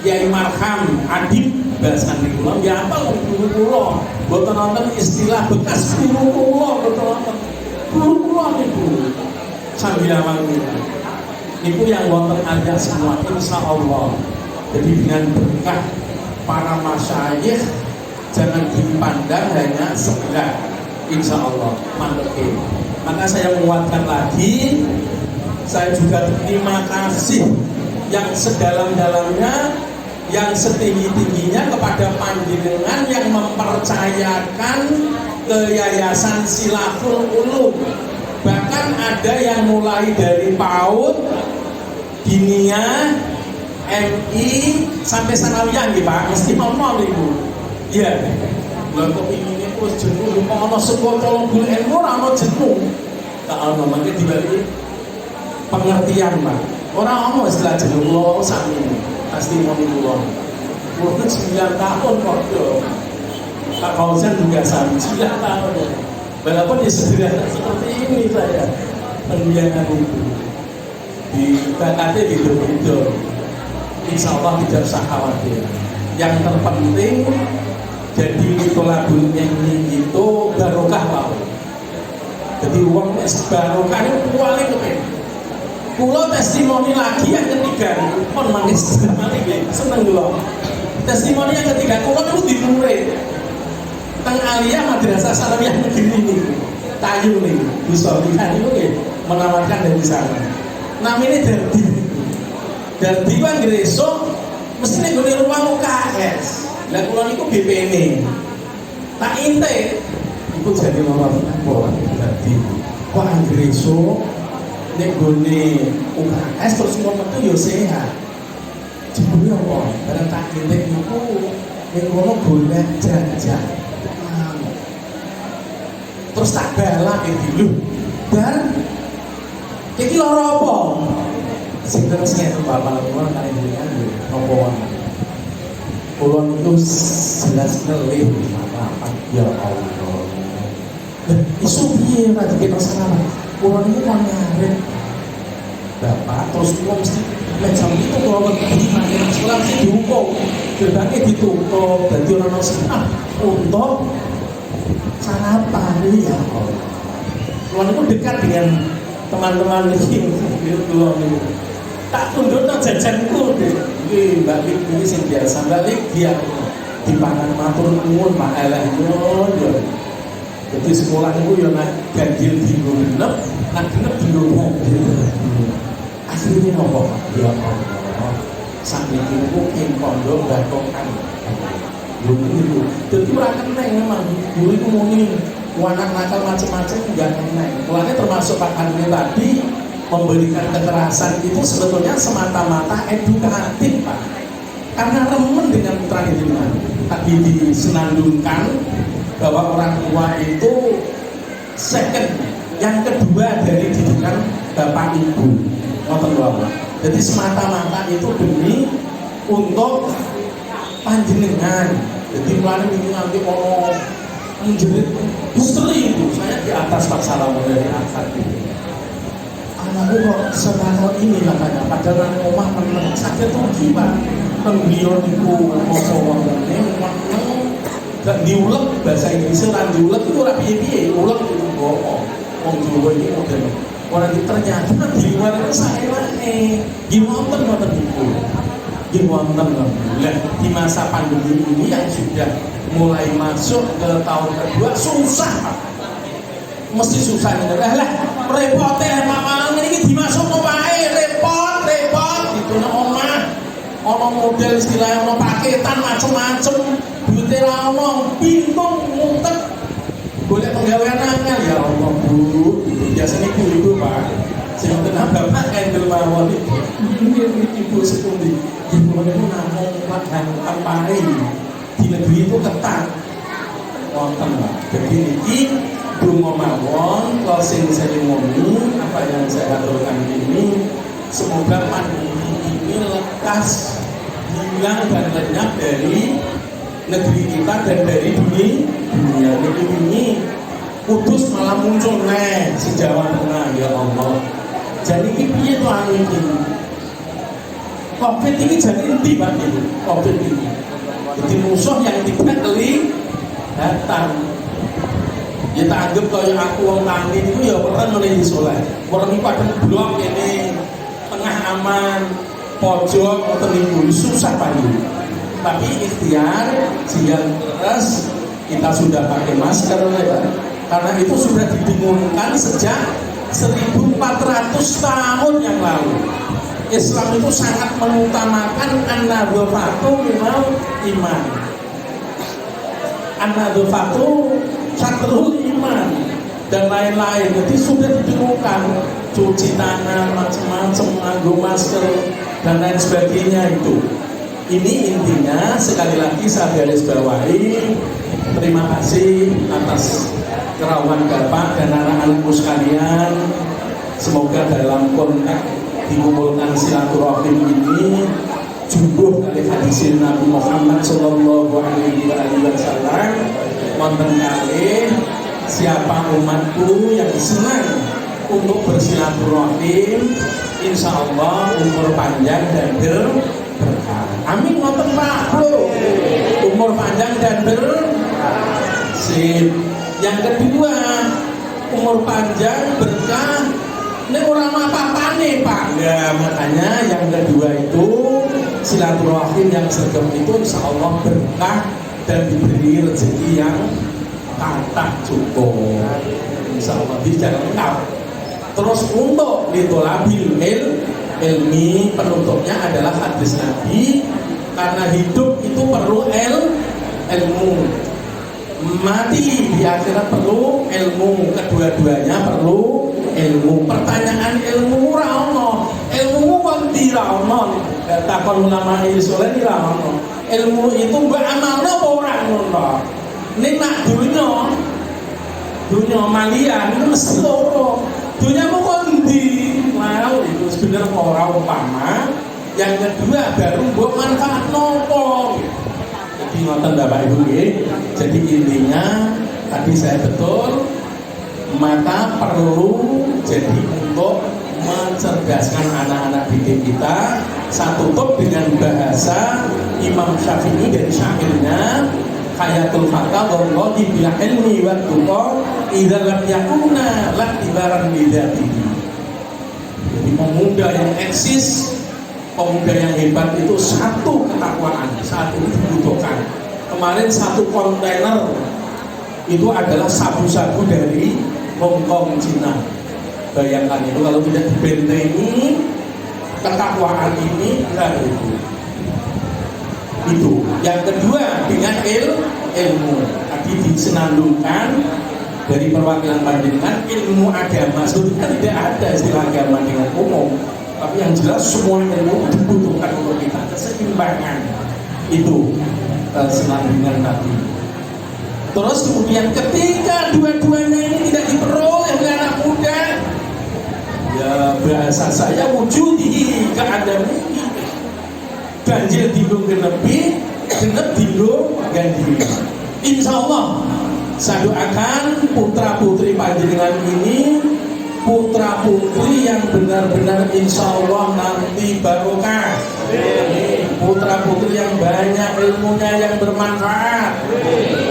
Speaker 3: Kiai Marham Adib bahasan niku lho ya apa guru kula. Boten nonton istilah bekas guru kula, boten nonton. Guru kula niku. Sambilawan niku yang wonten aliyah semua insyaallah. Jadi dengan berkah para masyayikh jangan dipandang hanya sebelah, insya Allah mantap. Maka saya menguatkan lagi, saya juga terima kasih yang sedalam-dalamnya, yang setinggi-tingginya kepada panjenengan yang mempercayakan ke Yayasan Silaful Ulum. Bahkan ada yang mulai dari PAUD, Dinia, MI sampai Sanawiyah nggih Pak, mesti ono niku. Iya. Lha kok ini wis jenuh kok ana sekolah tolong guru ilmu ora ono jenuh. Tak ono mangke dibalik pengertian Pak. Ora ono istilah jenuh kula sami. Pasti mau kula. Kula 9 tahun kok yo. Pak Fauzan juga sami 9 tahun. Walaupun ya sederhana seperti ini saya pembiayaan itu di BKT di Dodo. Insya Allah tidak usah khawatir. Yang terpenting jadi tolabul ilmi itu barokah Pak. Jadi uang barokah itu paling kepen. Kulo testimoni lagi yang ketiga, pun manis seneng dulu. Testimoni yang ketiga, kulo itu di murid. Teng aliyah madrasah Sanawiyah negeri ini, Tayu nih, bisa lihat itu menawarkan dari sana. Namanya Dardi kan gresok mesti nek gone ruang UKS. Lah kula niku BPN. Tak inte iku jadi nomor apa Dardi. kok anggere esuk nek gone UKS terus ngomong metu yo sehat. Jebule apa? Bareng tak ketek niku ning kono golek jajan. Terus tak balak iki lho. Bar iki lara apa? Sing terus ngene bapak kula kali jenengan lho. Napa wae. Kula niku jelas ngelih apa ya Allah. Isu piye ora dikira salah. Kula niku kan ngarep. Bapak terus kula mesti jam itu kula pergi nang sekolah mesti dihukum. Gerbangnya ditutup, dadi ora ono sekolah untuk sarapan ya Allah. Kula niku dekat dengan teman-teman iki kula niku. Tak tundukno jajanku iki Mbak Lik iki sing biasa Mbak Lik dia dipangan matur nuwun Pak eleh nyuwun yo. Jadi sekolah itu ya nak ganjil dinggo genep, nak genep dinggo ganjil. Aslinya apa? Ya Allah. Sampai itu ing pondok bakokan. Lho niku. Dadi ora keneng memang. Guru iku muni anak nakal macam-macam enggak keneng. Mulane termasuk Pak Andri tadi memberikan kekerasan itu sebetulnya semata-mata edukatif, Pak. Karena remen dengan putra jenengan. Tadi disenandungkan bahwa orang tua itu second, yang kedua dari didikan bapak ibu. Jadi semata-mata itu demi untuk panjenengan. Jadi mulai ini nanti mau menjerit misteri itu. Saya di atas Pak Salamun dari akad itu. Anakku kok setahun ini katanya, padahal orang omah menang sakit tuh gimana? Pembion itu ngomong-ngomongnya gak diulek bahasa Inggrisnya kan diulek itu ora piye-piye ulek itu bohong wong Jawa iki model orang itu ternyata di luar itu saenake gimana itu gimana lah di masa pandemi ini yang sudah mulai masuk ke tahun kedua susah mesti susah lah repotnya mama ini dimasuk wae repot gitu nang omah ono model istilahnya ono paketan macem-macem duitnya lah ono bingung ngumpet boleh penggawean angel ya Allah Bu biasanya ibu Pak sing tenang bapak kendel mawon ibu sepundi ibu itu namung lahan kampari di negeri itu ketat wonten Pak jadi ini dungo mawon closing ceremony apa yang saya aturkan ini semoga pandemi ini lekas hilang dan lenyap dari negeri kita dan dari dunia ini Kudus malah muncul si Jawa Tengah ya Allah. Jadi ini itu anu ini COVID ini jadi inti Pak ini COVID ini jadi musuh yang tidak kelihatan ya tak anggap kalau aku orang tani itu ya pernah menjadi soleh orang ini pada blok ini tengah aman pojok atau minggu susah Pak ini tapi ikhtiar sehingga terus kita sudah pakai masker ya karena itu sudah didengungkan sejak 1400 tahun yang lalu. Islam itu sangat mengutamakan an-nadhafatu minal iman. An-nadhafatu syatrul iman dan lain-lain. Jadi sudah didengungkan cuci tangan macam-macam, nganggo masker dan lain sebagainya itu. Ini intinya sekali lagi saya garis bawahi terima kasih atas kerawan Bapak dan anak-anakku sekalian. Semoga dalam konteks dikumpulkan silaturahim ini jumbuh kali hadis Nabi Muhammad Sallallahu Alaihi Wasallam. Wonten kali siapa umatku yang senang untuk bersilaturahim, insya Allah umur panjang dan berkah. Amin ngoten Pak Bro. Umur panjang dan sip. Yang kedua, umur panjang berkah. Ini orang apa-apane Pak. Ya makanya yang kedua itu silaturahim yang sergap itu insya Allah berkah dan diberi rezeki yang tak cukup. Insya Allah tidak lengkap. Terus untuk litolabil ilmi penutupnya adalah hadis Nabi karena hidup itu perlu ilmu mati di akhirat perlu ilmu, kedua-duanya perlu ilmu. Pertanyaan ilmu ora ono, ilmu kok ndi ra ono, takon ulama isoleh ra ono. Ilmu itu mbak amalno apa ora ngono. Ning nak dunya malian itu mesti loro. Dunyamu kok ndi? Mau itu sebenarnya ora umpama. Yang kedua baru mbok manfaat nopo. Jadi ngoten Bapak Ibu nggih. Jadi intinya tadi saya betul, maka perlu jadi untuk mencerdaskan anak-anak didik kita. Satu tutup dengan bahasa Imam Syafi'i dari syairnya, Hayatul Fata wallahi bil ilmi wa tuqa idza lam yakuna la ibaran bidatihi. Jadi pemuda yang eksis, pemuda yang hebat itu satu ketakwaan, satu dibutuhkan. Kemarin satu kontainer itu adalah sabu-sabu dari Hong Kong, Cina. Bayangkan itu kalau tidak dibentengi ketakwaan ini enggak itu. Yang kedua dengan ilmu. Tadi disenandungkan dari perwakilan panjenengan ilmu agama. Sebetulnya tidak ada istilah agama dengan umum. Tapi yang jelas semua ilmu dibutuhkan untuk kita, keseimbangan itu senandungan tadi. Terus kemudian ketika dua-duanya ini tidak diperoleh oleh anak muda, ya bahasa saya wujudi keadaan ini ganjil dinggo genepi, genep dinggo ganjil. Insya Allah saya doakan putra putri panjenengan ini putra putri yang benar-benar insya Allah nanti barokah, putra putri yang banyak ilmunya yang bermanfaat,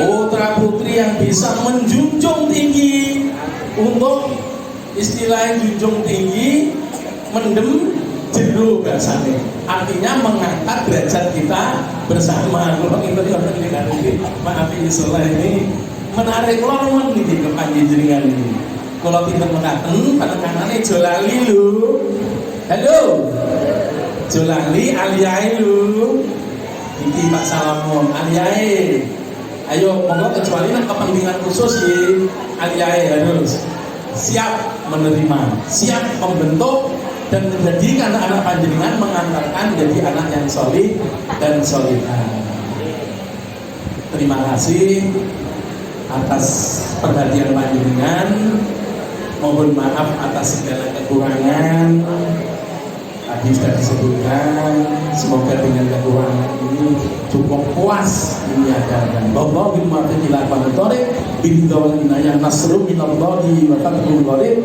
Speaker 3: putra putri yang bisa menjunjung tinggi, untuk istilah junjung tinggi mendem jero bahasanya, artinya mengangkat derajat kita bersama. Maaf ini soal ini menarik lorong nih ke panjenengan ini. Kalau kita mengatakan penekanan Jolali lu, halo, Jolali aliai lu, iki Pak Salamun aliai, ayo monggo kecuali nak kepentingan khusus ya, aliai harus siap menerima, siap membentuk dan menjadikan anak panjenengan mengantarkan jadi anak yang solih dan solihah. Terima kasih atas perhatian panjenengan. Mohon maaf atas segala kekurangan. Tadi sudah disebutkan, semoga dengan kekurangan ini cukup puas menyadari bahwa bil muwaffiq ila aqwamit thoriq bil hidayah nasrun minallahi wa fathun qarib.